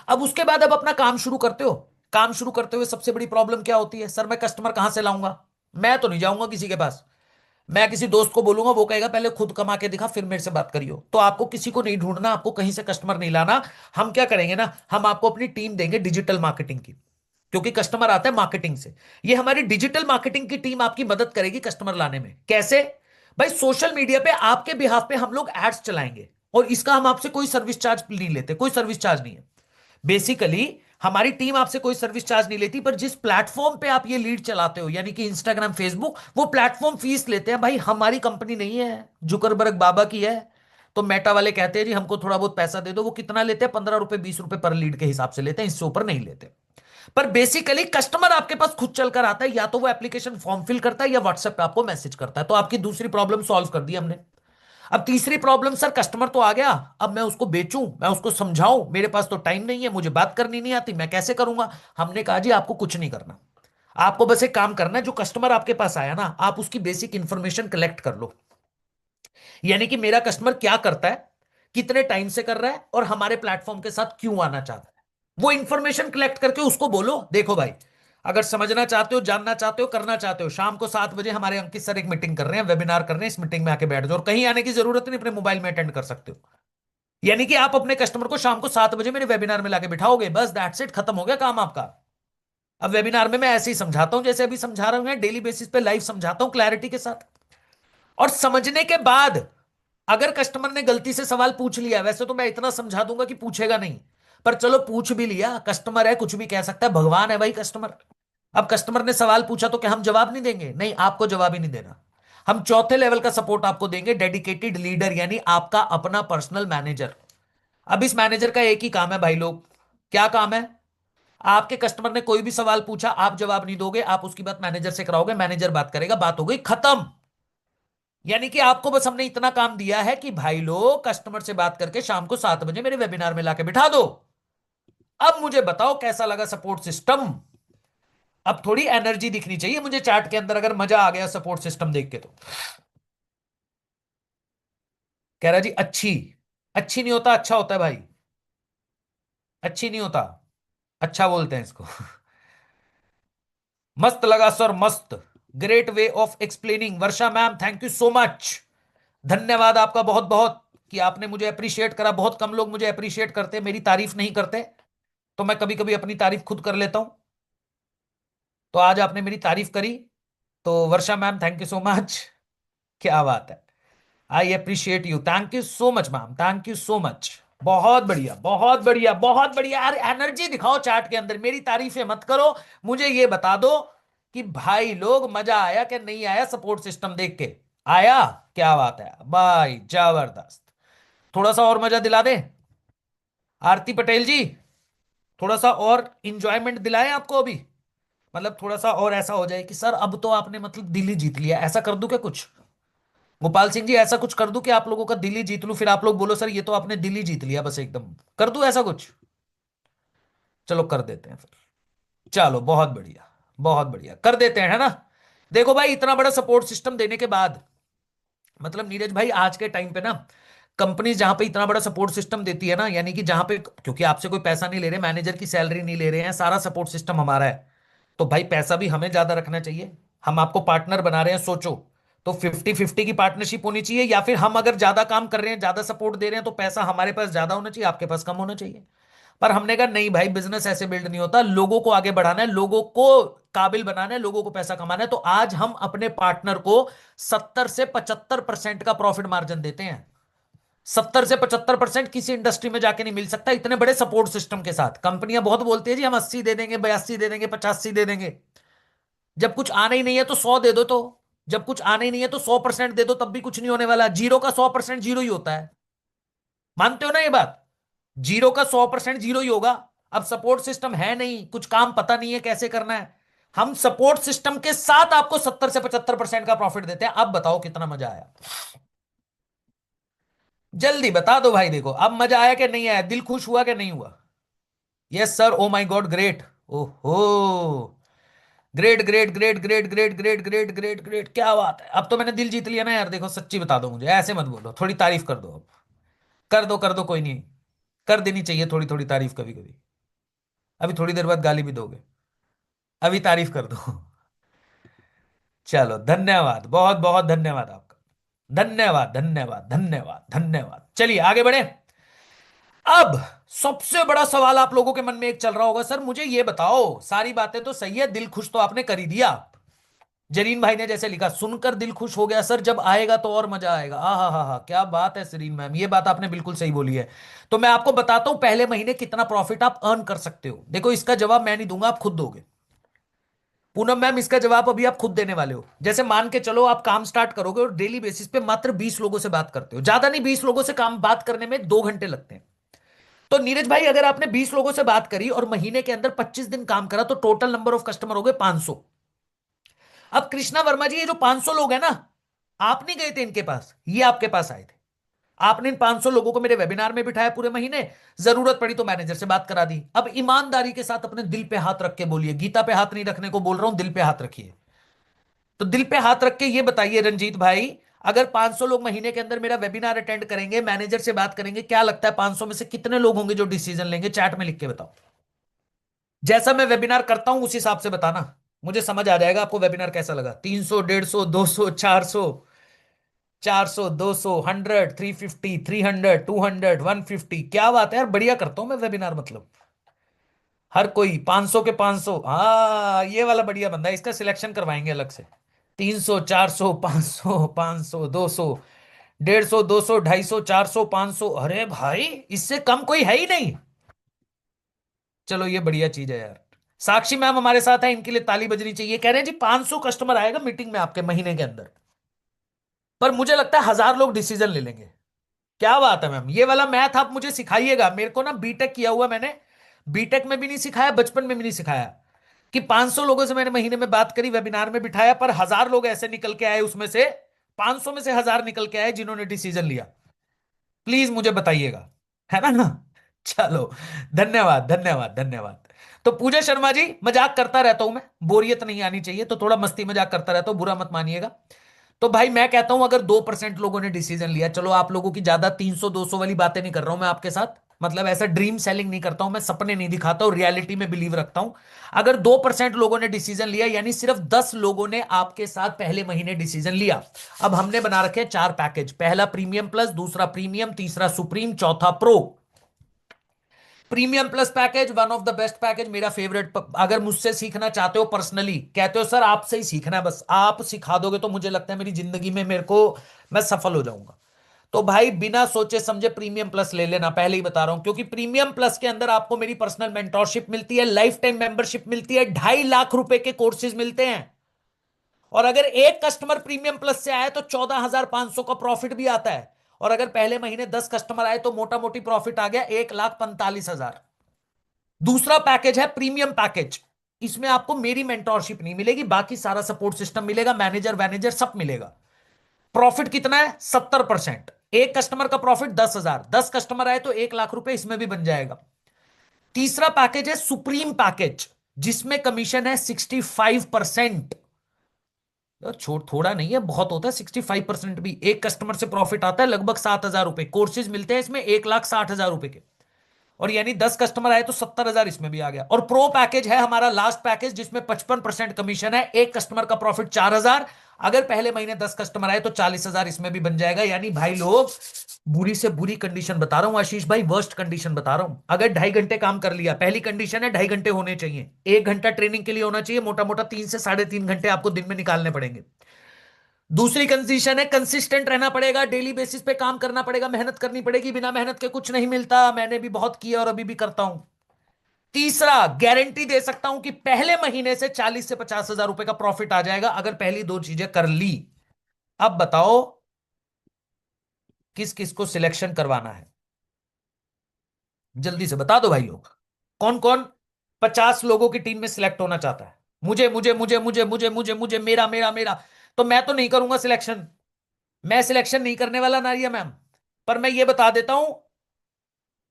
अब उसके बाद अब अपना काम शुरू करते हो। काम शुरू करते हुए सबसे बड़ी प्रॉब्लम क्या होती है, सर मैं कस्टमर कहां से लाऊंगा, मैं तो नहीं जाऊंगा किसी के पास, मैं किसी दोस्त को बोलूंगा, वो कहेगा पहले खुद कमा के दिखा फिर मेरे से बात करियो। तो आपको किसी को नहीं ढूंढना, आपको कहीं से कस्टमर नहीं लाना। हम क्या करेंगे ना, हम आपको अपनी टीम देंगे डिजिटल मार्केटिंग की, क्योंकि कस्टमर आता है मार्केटिंग से। ये हमारी डिजिटल मार्केटिंग की टीम आपकी मदद करेगी कस्टमर लाने में। कैसे भाई, सोशल मीडिया पे आपके बिहाफ पे हम लोग एड्स चलाएंगे, और इसका हम आपसे कोई सर्विस चार्ज नहीं लेते, कोई सर्विस चार्ज नहीं है। बेसिकली हमारी टीम आपसे कोई सर्विस चार्ज नहीं लेती, पर जिस प्लेटफॉर्म पे आप ये लीड चलाते हो, यानी कि इंस्टाग्राम, फेसबुक, वो प्लेटफॉर्म फीस लेते हैं। भाई हमारी कंपनी नहीं है, जुकरबर्ग बाबा की है। तो मेटा वाले कहते हैं जी हमको थोड़ा बहुत पैसा दे दो, वो कितना लेते हैं, 15 रुपए 20 रुपए पर लीड के हिसाब से लेते हैं, इससे ऊपर नहीं लेते। पर बेसिकली कस्टमर आपके पास खुद चलकर आता है, या तो वो एप्लीकेशन फॉर्म फिल करता है या व्हाट्सएप पे आपको मैसेज करता है। तो आपकी दूसरी प्रॉब्लम सॉल्व कर दी हमने। अब तीसरी प्रॉब्लम, सर कस्टमर तो आ गया, अब मैं उसको बेचूं, मैं उसको समझाऊं, मेरे पास तो टाइम नहीं है, मुझे बात करनी नहीं आती, मैं कैसे करूंगा। हमने कहा जी आपको कुछ नहीं करना, आपको बस एक काम करना है, जो कस्टमर आपके पास आया ना, आप उसकी बेसिक इंफॉर्मेशन कलेक्ट कर लो। यानी कि मेरा कस्टमर क्या करता है, कितने टाइम से कर रहा है, और हमारे प्लेटफॉर्म के साथ क्यों आना चाहता है। वो इंफॉर्मेशन कलेक्ट करके उसको बोलो, देखो भाई अगर समझना चाहते हो, जानना चाहते हो, करना चाहते हो, शाम को 7 बजे हमारे अंकित सर एक मीटिंग कर रहे हैं, वेबिनार कर रहे हैं, इस मीटिंग में आके बैठ जाओ, और कहीं आने की जरूरत नहीं, अपने मोबाइल में अटेंड कर सकते हो। यानी कि आप अपने कस्टमर को शाम को 7 बजे मेरे वेबिनार में लाके बिठाओगे, बस दैट्स इट, खत्म हो गया काम आपका। अब वेबिनार में मैं ऐसे ही समझाता हूं जैसे अभी समझा रहा हूं, डेली बेसिस पे लाइव समझाता हूं क्लैरिटी के साथ। और समझने के बाद अगर कस्टमर ने गलती से सवाल पूछ लिया, वैसे तो मैं इतना समझा दूंगा कि पूछेगा नहीं, पर चलो पूछ भी लिया, कस्टमर है, कुछ भी कह सकता है, भगवान है भाई कस्टमर। अब कस्टमर ने सवाल पूछा तो क्या हम जवाब नहीं देंगे? नहीं, आपको जवाब ही नहीं देना। हम चौथे लेवल का सपोर्ट आपको देंगे, डेडिकेटेड लीडर, यानी आपका अपना पर्सनल मैनेजर। अब इस मैनेजर का एक ही काम है भाई लोग, क्या काम है? आपके कस्टमर ने कोई भी सवाल पूछा, आप जवाब नहीं दोगे, आप उसकी बात मैनेजर से कराओगे, मैनेजर बात करेगा, बात हो गई खत्म। यानी कि आपको बस हमने इतना काम दिया है कि भाई लोग कस्टमर से बात करके शाम को 7 बजे मेरे वेबिनार में लाके बिठा दो। अब मुझे बताओ कैसा लगा सपोर्ट सिस्टम? अब थोड़ी एनर्जी दिखनी चाहिए मुझे चार्ट के अंदर, अगर मजा आ गया सपोर्ट सिस्टम देख के तो। कह रहा जी अच्छी, अच्छी नहीं होता, अच्छा होता है भाई, अच्छी नहीं होता, अच्छा बोलते हैं इसको। मस्त लगा सर, मस्त, great way of explaining. Varsha ma'am thank you so much, धन्यवाद आपका बहुत बहुत कि आपने मुझे अप्रिशिएट करा। बहुत कम लोग मुझे अप्रिशिएट करते, मेरी तारीफ नहीं करते, तो मैं कभी कभी अपनी तारीफ खुद कर लेता हूं। तो आज आपने मेरी तारीफ करी, तो Varsha ma'am thank you so much, क्या बात है, I appreciate you, thank you so much ma'am, thank you so much. बहुत बढ़िया, बहुत बढ़िया, बहुत बढ़िया यार, एनर्जी दिखाओ चार्ट के अंदर, मेरी तारीफें मत करो, मुझे ये बता दो कि भाई लोग मजा आया कि नहीं आया सपोर्ट सिस्टम देख के? आया, क्या बात है भाई, जबरदस्त। थोड़ा सा और मजा दिला दे आरती पटेल जी, थोड़ा सा और इंजॉयमेंट दिलाएं आपको अभी, मतलब थोड़ा सा और ऐसा हो जाए कि सर अब तो आपने मतलब दिल ही जीत लिया, ऐसा कर दूं क्या कुछ? गोपाल सिंह जी ऐसा कुछ कर दूं कि आप लोगों का दिल ही जीत लूं, फिर आप लोग बोलो सर ये तो आपने दिल ही जीत लिया, बस एकदम कर दूं ऐसा कुछ? चलो कर देते हैं फिर, चलो बहुत बढ़िया, बहुत बढ़िया, कर देते हैं, है ना। देखो भाई इतना बड़ा सपोर्ट सिस्टम देने के बाद, मतलब नीरज भाई आज के टाइम पे ना कंपनी जहां पे इतना बड़ा सपोर्ट सिस्टम देती है ना, यानी कि जहां पे, क्योंकि आपसे कोई पैसा नहीं ले रहे, मैनेजर की सैलरी नहीं ले रहे हैं, सारा सपोर्ट सिस्टम हमारा है, तो भाई पैसा भी हमें ज्यादा रखना चाहिए। हम आपको पार्टनर बना रहे हैं, सोचो तो 50-50 की पार्टनरशिप होनी चाहिए, या फिर हम अगर ज्यादा काम कर रहे हैं, ज्यादा सपोर्ट दे रहे हैं, तो पैसा हमारे पास ज्यादा होना चाहिए, आपके पास कम होना चाहिए। पर हमने कहा नहीं भाई, बिजनेस ऐसे बिल्ड नहीं होता, लोगों को आगे बढ़ाना है, लोगों को काबिल बनाना है, लोगों को पैसा कमाना है। तो आज हम अपने पार्टनर को 70 से 75% का प्रॉफिट मार्जिन देते हैं। 70 से 75% किसी इंडस्ट्री में जाके नहीं मिल सकता इतने बड़े सपोर्ट सिस्टम के साथ। कंपनियां बहुत बोलती है जी हम 80 दे देंगे, 82 दे देंगे, 85 दे देंगे। जब कुछ आना ही नहीं है तो 100 दे दो। तो जब कुछ आना ही नहीं है तो 100% दे दो, तब भी कुछ नहीं होने वाला। जीरो का 100% जीरो ही होता है, मानते हो ना ये बात? जीरो का 100% जीरो ही होगा। अब सपोर्ट सिस्टम है नहीं, कुछ काम पता नहीं है कैसे करना है, हम सपोर्ट सिस्टम के साथ आपको 70 से 75% का प्रॉफिट देते हैं। अब बताओ कितना मजा आया? जल्दी बता दो भाई। देखो अब मजा आया कि नहीं आया, दिल खुश हुआ कि नहीं हुआ? Yes sir, oh my god, great, ओहो, great great great great great great great great great, क्या बात है। अब तो मैंने दिल जीत लिया ना यार। देखो सच्ची बता दो, मुझे ऐसे मत बोलो, थोड़ी तारीफ कर दो। अब कर दो, कोई नहीं, कर देनी चाहिए थोड़ी थोड़ी तारीफ कभी कभी। अभी थोड़ी देर बाद गाली भी दोगे, अभी तारीफ कर दो। चलो धन्यवाद, बहुत बहुत धन्यवाद आपका, धन्यवाद धन्यवाद धन्यवाद धन्यवाद। चलिए आगे बढ़े। अब सबसे बड़ा सवाल आप लोगों के मन में एक चल रहा होगा, सर मुझे ये बताओ, सारी बातें तो सही है, दिल खुश तो आपने कर ही दिया। जरीन भाई ने जैसे लिखा, सुनकर दिल खुश हो गया सर, जब आएगा तो और मजा आएगा। हा, क्या बात है सरीन मैम, ये बात आपने बिल्कुल सही बोली है। तो मैं आपको बताता हूं पहले महीने कितना प्रॉफिट आप अर्न कर सकते हो। देखो इसका जवाब मैं नहीं दूंगा, आप खुद दोगे। पूनम मैम इसका जवाब अभी आप खुद देने वाले हो। जैसे मान के चलो आप काम स्टार्ट करोगे और डेली बेसिस पे मात्र 20 लोगों से बात करते हो, ज्यादा नहीं, 20 लोगों से काम बात करने में 2 घंटे लगते हैं। तो नीरज भाई अगर आपने 20 लोगों से बात करी और महीने के अंदर 25 दिन काम करा तो टोटल नंबर ऑफ कस्टमर हो गए 500। अब कृष्णा वर्मा जी, ये जो 500 लोग हैं ना, आप नहीं गए थे इनके पास, ये आपके पास आए थे। आपने इन 500 लोगों को मेरे वेबिनार में बिठाया पूरे महीने, जरूरत पड़ी तो मैनेजर से बात करा दी। अब ईमानदारी के साथ अपने दिल पे हाथ रख के बोलिए, गीता पे हाथ नहीं रखने को बोल रहा हूं, दिल पे हाथ रखिए। तो दिल पे हाथ रख के ये बताइए रंजीत भाई, अगर 500 लोग महीने के अंदर मेरा वेबिनार अटेंड करेंगे, मैनेजर से बात करेंगे, क्या लगता है 500 में से कितने लोग होंगे जो डिसीजन लेंगे? चैट में लिख के बताओ। जैसा मैं वेबिनार करता हूं उस हिसाब से बताना, मुझे समझ आ जाएगा आपको वेबिनार कैसा लगा। 300, 150, 200, 400, 400, 200, 100, 350, 300, 200, 150। क्या बात है यार, बढ़िया करता हूं मैं वेबिनार। मतलब हर कोई 500 के 500, हाँ ये वाला बढ़िया बंदा है, इसका सिलेक्शन करवाएंगे अलग से। 300, 400, 500, 500, 200, 150, 200, 250, 400, 500। अरे भाई इससे कम कोई है ही नहीं। चलो ये बढ़िया चीज है यार। साक्षी मैम हमारे साथ है, इनके लिए ताली बजनी चाहिए। कह रहे हैं जी 500 कस्टमर आएगा मीटिंग में आपके महीने के अंदर, पर मुझे लगता है 1000 लोग डिसीजन ले लेंगे। क्या बात है मैम, ये वाला मैथ आप मुझे सिखाइएगा। मेरे को ना बीटेक किया हुआ, मैंने बीटेक में भी नहीं सिखाया, बचपन में भी नहीं सिखाया कि 500 लोगों से मैंने महीने में बात करी, वेबिनार में बिठाया, पर 1000 लोग ऐसे निकल के आए, उसमें से 500 में से 1000 निकल के आए जिन्होंने डिसीजन लिया। प्लीज मुझे बताइएगा, है ना। चलो धन्यवाद धन्यवाद धन्यवाद। तो पूजा शर्मा जी, मजाक करता रहता हूं मैं, बोरियत नहीं आनी चाहिए, तो थोड़ा मस्ती मजाक करता रहता हूं, बुरा मत मानिएगा। तो भाई मैं कहता हूं अगर 2% लोगों ने डिसीजन लिया, चलो आप लोगों की ज्यादा 300 200 वाली बातें नहीं कर रहा हूं मैं आपके साथ, मतलब ऐसा ड्रीम सेलिंग नहीं करता हूं मैं, सपने नहीं दिखाता हूं, रियलिटी में बिलीव रखता हूं। अगर 2% लोगों ने डिसीजन लिया, यानी सिर्फ 10 लोगों ने आपके साथ पहले महीने डिसीजन लिया। अब हमने बना रखे 4 पैकेज, पहला प्रीमियम प्लस, दूसरा प्रीमियम, तीसरा सुप्रीम, चौथा pro. Premium plus package one of the best package, मेरा फेवरेट। अगर मुझसे सीखना चाहते हो पर्सनली, कहते हो सर आपसे ही सीखना है, बस आप सिखा दोगे तो मुझे लगता है मेरी जिंदगी में मैं सफल हो जाऊंगा, तो भाई बिना सोचे समझे प्रीमियम प्लस ले लेना, पहले ही बता रहा हूं। क्योंकि प्रीमियम प्लस के अंदर आपको मेरी पर्सनल मेंटोरशिप मिलती है, लाइफ टाइम मेंबरशिप मिलती है, 2.5 लाख रुपए के कोर्सेज मिलते हैं, और अगर एक कस्टमर प्रीमियम प्लस से आए तो 14,500 का प्रॉफिट भी आता है, और अगर पहले महीने 10 कस्टमर आए तो मोटा मोटी प्रॉफिट आ गया 1,45,000। दूसरा पैकेज है प्रीमियम पैकेज, इसमें आपको मेरी मेंटोरशिप नहीं मिलेगी, बाकी सारा सपोर्ट सिस्टम मिलेगा, मैनेजर सब मिलेगा। प्रॉफिट कितना है? 70%। एक कस्टमर का प्रॉफिट 10,000, 10 कस्टमर आए तो 1 लाख रुपए इसमें भी बन जाएगा। तीसरा पैकेज है सुप्रीम पैकेज, जिसमें कमीशन है 65%। छोड़ थोड़ा नहीं है, बहुत होता है 65% भी। एक कस्टमर से प्रॉफिट आता है लगभग 7,000 रुपए, कोर्सेज मिलते हैं इसमें 1,60,000 रुपए के, और यानी 10 कस्टमर आए तो 70,000 इसमें भी आ गया। और प्रो पैकेज है हमारा लास्ट पैकेज, जिसमें 55% कमीशन है, एक कस्टमर का प्रॉफिट 4,000, अगर पहले महीने 10 कस्टमर आए तो 40,000 इसमें भी बन जाएगा। यानी भाई लोग बुरी से बुरी कंडीशन बता रहा हूं आशीष भाई, वर्स्ट कंडीशन बता रहा हूं। अगर 2.5 घंटे काम कर लिया, पहली कंडीशन है 2.5 घंटे होने चाहिए, 1 घंटा ट्रेनिंग के लिए होना चाहिए, मोटा मोटा 3 से 3.5 घंटे आपको दिन में निकालने पड़ेंगे। दूसरी कंडीशन है कंसिस्टेंट रहना पड़ेगा, डेली बेसिस पे काम करना पड़ेगा, मेहनत करनी पड़ेगी, बिना मेहनत के कुछ नहीं मिलता, मैंने भी बहुत किया और अभी भी करता हूं। तीसरा, गारंटी दे सकता हूं कि पहले महीने से 40 से 50 हजार रुपए का प्रॉफिट आ जाएगा अगर पहली दो चीजें कर ली। अब बताओ किस किस को सिलेक्शन करवाना है, जल्दी से बता दो भाई लोग। कौन कौन 50 लोगों की टीम में सिलेक्ट होना चाहता है? मुझे मुझे मुझे मुझे मुझे मुझे मुझे मेरा मेरा मेरा। तो मैं तो नहीं करूंगा सिलेक्शन, मैं सिलेक्शन नहीं करने वाला नारिया मैम। पर मैं ये बता देता हूं,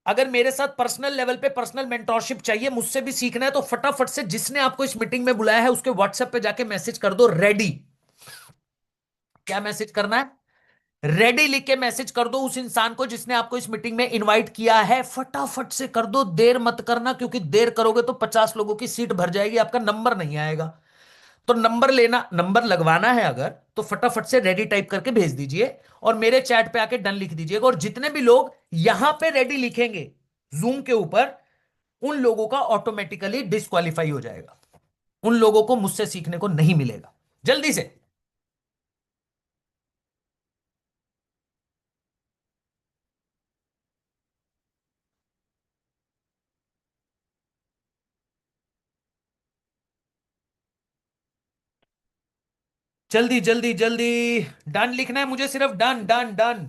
अगर मेरे साथ पर्सनल लेवल पे पर्सनल मेंटोरशिप चाहिए, मुझसे भी सीखना है, तो फटाफट से जिसने आपको इस मीटिंग में बुलाया है उसके व्हाट्सएप पे जाके मैसेज कर दो रेडी। क्या मैसेज करना है? रेडी लिख के मैसेज कर दो उस इंसान को जिसने आपको इस मीटिंग में इनवाइट किया है। फटाफट से कर दो, देर मत करना, क्योंकि देर करोगे तो 50 लोगों की सीट भर जाएगी, आपका नंबर नहीं आएगा। तो नंबर लेना, नंबर लगवाना है अगर, तो फटाफट से रेडी टाइप करके भेज दीजिए और मेरे चैट पे आके डन लिख दीजिएगा। और जितने भी लोग यहां पे रेडी लिखेंगे जूम के ऊपर, उन लोगों का ऑटोमेटिकली डिस्क्वालीफाई हो जाएगा, उन लोगों को मुझसे सीखने को नहीं मिलेगा। जल्दी से जल्दी जल्दी जल्दी डन लिखना है मुझे, सिर्फ done done done.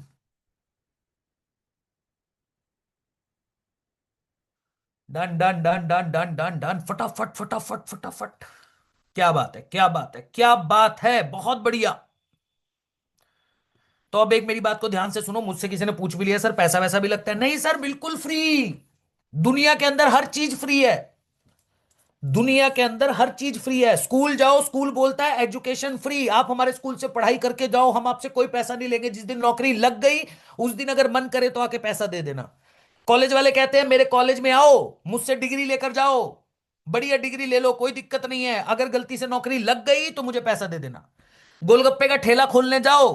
Done done done done done done done, फटाफट फटाफट फटाफट। क्या बात है, क्या बात है, क्या बात है, बहुत बढ़िया। तो अब एक मेरी बात को ध्यान से सुनो, मुझसे किसी ने पूछ भी लिया सर पैसा वैसा भी लगता है? नहीं सर, बिल्कुल फ्री। दुनिया के अंदर हर चीज फ्री है, दुनिया के अंदर हर चीज फ्री है। स्कूल जाओ, स्कूल बोलता है एजुकेशन फ्री, आप हमारे स्कूल से पढ़ाई करके जाओ, हम आपसे कोई पैसा नहीं लेंगे। जिस दिन नौकरी लग गई उस दिन अगर मन करे तो आके पैसा दे देना। कॉलेज वाले कहते हैं मेरे कॉलेज में आओ, मुझसे डिग्री लेकर जाओ, बढ़िया डिग्री ले लो, कोई दिक्कत नहीं है, अगर गलती से नौकरी लग गई तो मुझे पैसा दे देना। गोलगप्पे का ठेला खोलने जाओ,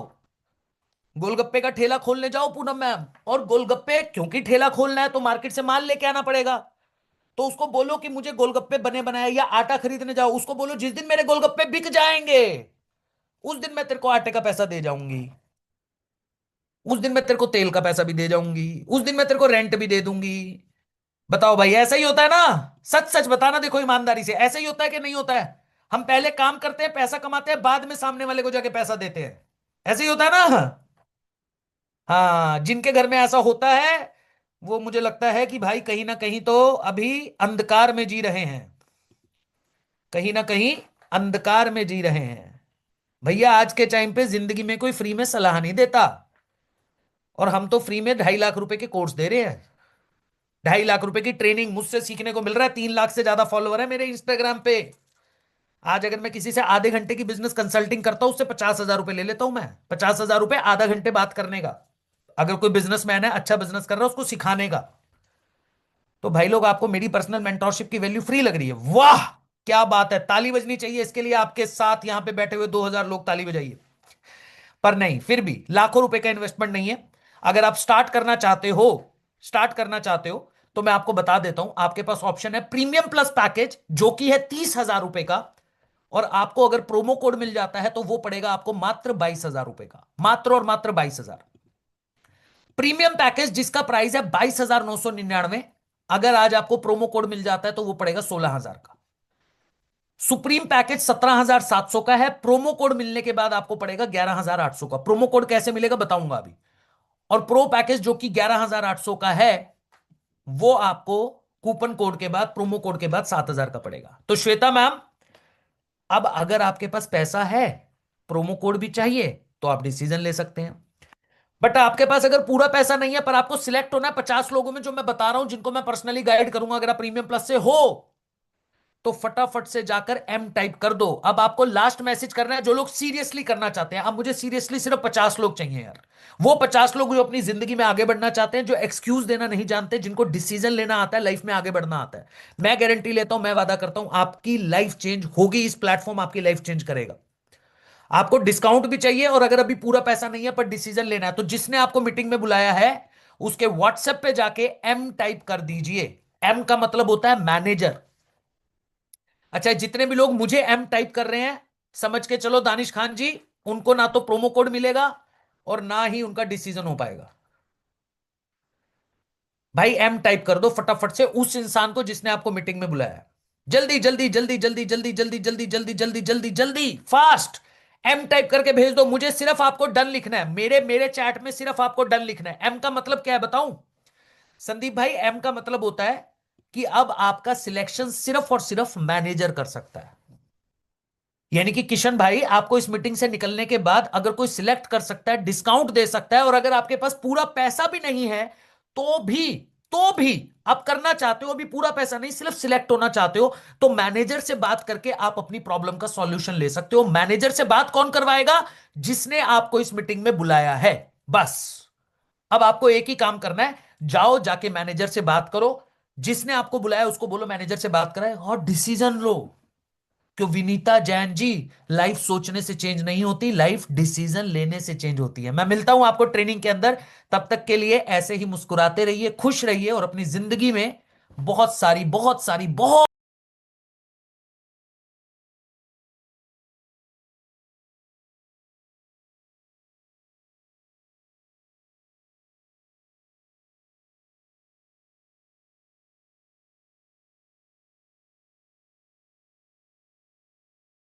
गोलगप्पे का ठेला खोलने जाओ पूनम मैम, और गोलगप्पे क्योंकि ठेला खोलना है तो मार्केट से माल लेके आना पड़ेगा, तो उसको बोलो कि मुझे गोलगप्पे बने बनाए, या आटा खरीदने जाओ, उसको बोलो जिस दिन मेरे गोलगप्पे बिक जाएंगे उस दिन मैं तेरे को आटे का पैसा दे जाऊंगी, उस दिन मैं तेरे को तेल का पैसा भी दे जाऊंगी, उस दिन मैं तेरे को रेंट भी दे दूंगी। बताओ भाई, ऐसा ही होता है ना? सच सच बताना, देखो ईमानदारी से, ऐसा ही होता है कि नहीं होता है? हम पहले काम करते हैं, पैसा कमाते हैं, बाद में सामने वाले को जाके पैसा देते हैं, ऐसे ही होता है ना? हाँ, जिनके घर में ऐसा होता है वो मुझे लगता है कि भाई कहीं ना कहीं तो अभी अंधकार में जी रहे हैं, कहीं ना कहीं अंधकार में जी रहे हैं। भैया आज के टाइम पे जिंदगी में कोई फ्री में सलाह नहीं देता, और हम तो फ्री में 2.5 लाख रुपए के कोर्स दे रहे हैं, 2.5 लाख रुपए की ट्रेनिंग मुझसे सीखने को मिल रहा है। 3 लाख से ज्यादा फॉलोअर है मेरे इंस्टाग्राम पे। आज अगर मैं किसी से आधे घंटे की बिजनेस कंसल्टिंग करता हूं, उससे 50,000 रुपए ले लेता हूं मैं, 50,000 रुपए आधा घंटे बात करने का। अगर कोई बिजनेसमैन है, अच्छा बिजनेस कर रहा है, उसको सिखाने का। तो भाई लोग, आपको मेरी पर्सनल मेंटोरशिप की वैल्यू फ्री लग रही है? वाह क्या बात है, ताली बजनी चाहिए इसके लिए। आपके साथ यहां पे बैठे हुए 2,000 लोग ताली बजाइए। पर नहीं, फिर भी लाखों रुपए का इन्वेस्टमेंट नहीं है। अगर आप स्टार्ट करना चाहते हो, स्टार्ट करना चाहते हो, तो मैं आपको बता देता हूं, आपके पास ऑप्शन है प्रीमियम प्लस पैकेज, जो कि है 30,000 रुपए का, और आपको अगर प्रोमो कोड मिल जाता है तो वो पड़ेगा आपको मात्र 22,000 रुपए का, मात्र और मात्र 22,000। प्रीमियम पैकेज जिसका प्राइस है 22,999, अगर आज आपको प्रोमो कोड मिल जाता है तो वो पड़ेगा 16,000 का। सुप्रीम पैकेज 17,700 का है, प्रोमो कोड मिलने के बाद आपको पड़ेगा 11,800 का। प्रोमो कोड कैसे मिलेगा बताऊंगा अभी। और प्रो पैकेज जो कि 11,800 का है, वो आपको कूपन कोड के बाद, प्रोमो कोड के बाद 7,000 का पड़ेगा। तो श्वेता मैम, अब अगर आपके पास पैसा है, प्रोमो कोड भी चाहिए, तो आप डिसीजन ले सकते हैं। बट आपके पास अगर पूरा पैसा नहीं है, पर आपको सिलेक्ट होना है 50 लोगों में जो मैं बता रहा हूं, जिनको मैं पर्सनली गाइड करूंगा, अगर आप प्रीमियम प्लस से हो, तो फटाफट से जाकर एम टाइप कर दो। अब आपको लास्ट मैसेज करना है, जो लोग सीरियसली करना चाहते हैं। अब मुझे सीरियसली सिर्फ 50 लोग चाहिए यार, वो 50 लोग जो अपनी जिंदगी में आगे बढ़ना चाहते हैं, जो एक्सक्यूज देना नहीं जानते, जिनको डिसीजन लेना आता है, लाइफ में आगे बढ़ना आता है। मैं गारंटी लेता हूं, मैं वादा करता हूं, आपकी लाइफ चेंज होगी। इस प्लेटफॉर्म आपकी लाइफ चेंज करेगा। आपको डिस्काउंट भी चाहिए और अगर अभी पूरा पैसा नहीं है पर डिसीजन लेना है, तो जिसने आपको मीटिंग में बुलाया है उसके व्हाट्सएप पे जाके एम टाइप कर दीजिए। एम का मतलब होता है मैनेजर। अच्छा, जितने भी लोग मुझे एम टाइप कर रहे हैं, समझ के चलो दानिश खान जी, उनको ना तो प्रोमो कोड मिलेगा और ना ही उनका डिसीजन हो पाएगा। भाई एम टाइप कर दो फटाफट से उस इंसान को जिसने आपको मीटिंग में बुलाया है। जल्दी जल्दी जल्दी जल्दी जल्दी जल्दी जल्दी जल्दी जल्दी जल्दी जल्दी फास्ट एम टाइप करके भेज दो। मुझे सिर्फ आपको डन लिखना है, मेरे चैट में सिर्फ आपको डन लिखना है। एम का मतलब क्या है बताऊं संदीप भाई? एम का मतलब होता है कि अब आपका सिलेक्शन सिर्फ और सिर्फ मैनेजर कर सकता है। यानी कि किशन भाई आपको इस मीटिंग से निकलने के बाद अगर कोई सिलेक्ट कर सकता है, डिस्काउंट दे सकता है, और अगर आपके पास पूरा पैसा भी नहीं है तो भी आप करना चाहते हो, अभी पूरा पैसा नहीं, सिर्फ सिलेक्ट होना चाहते हो, तो मैनेजर से बात करके आप अपनी प्रॉब्लम का सॉल्यूशन ले सकते हो। मैनेजर से बात कौन करवाएगा? जिसने आपको इस मीटिंग में बुलाया है। बस अब आपको एक ही काम करना है, जाओ जाके मैनेजर से बात करो, जिसने आपको बुलाया उसको बोलो मैनेजर से बात कराए और डिसीजन लो। क्यों विनीता जैन जी, लाइफ सोचने से चेंज नहीं होती, लाइफ डिसीजन लेने से चेंज होती है। मैं मिलता हूं आपको ट्रेनिंग के अंदर, तब तक के लिए ऐसे ही मुस्कुराते रहिए, खुश रहिए और अपनी जिंदगी में बहुत सारी बहुत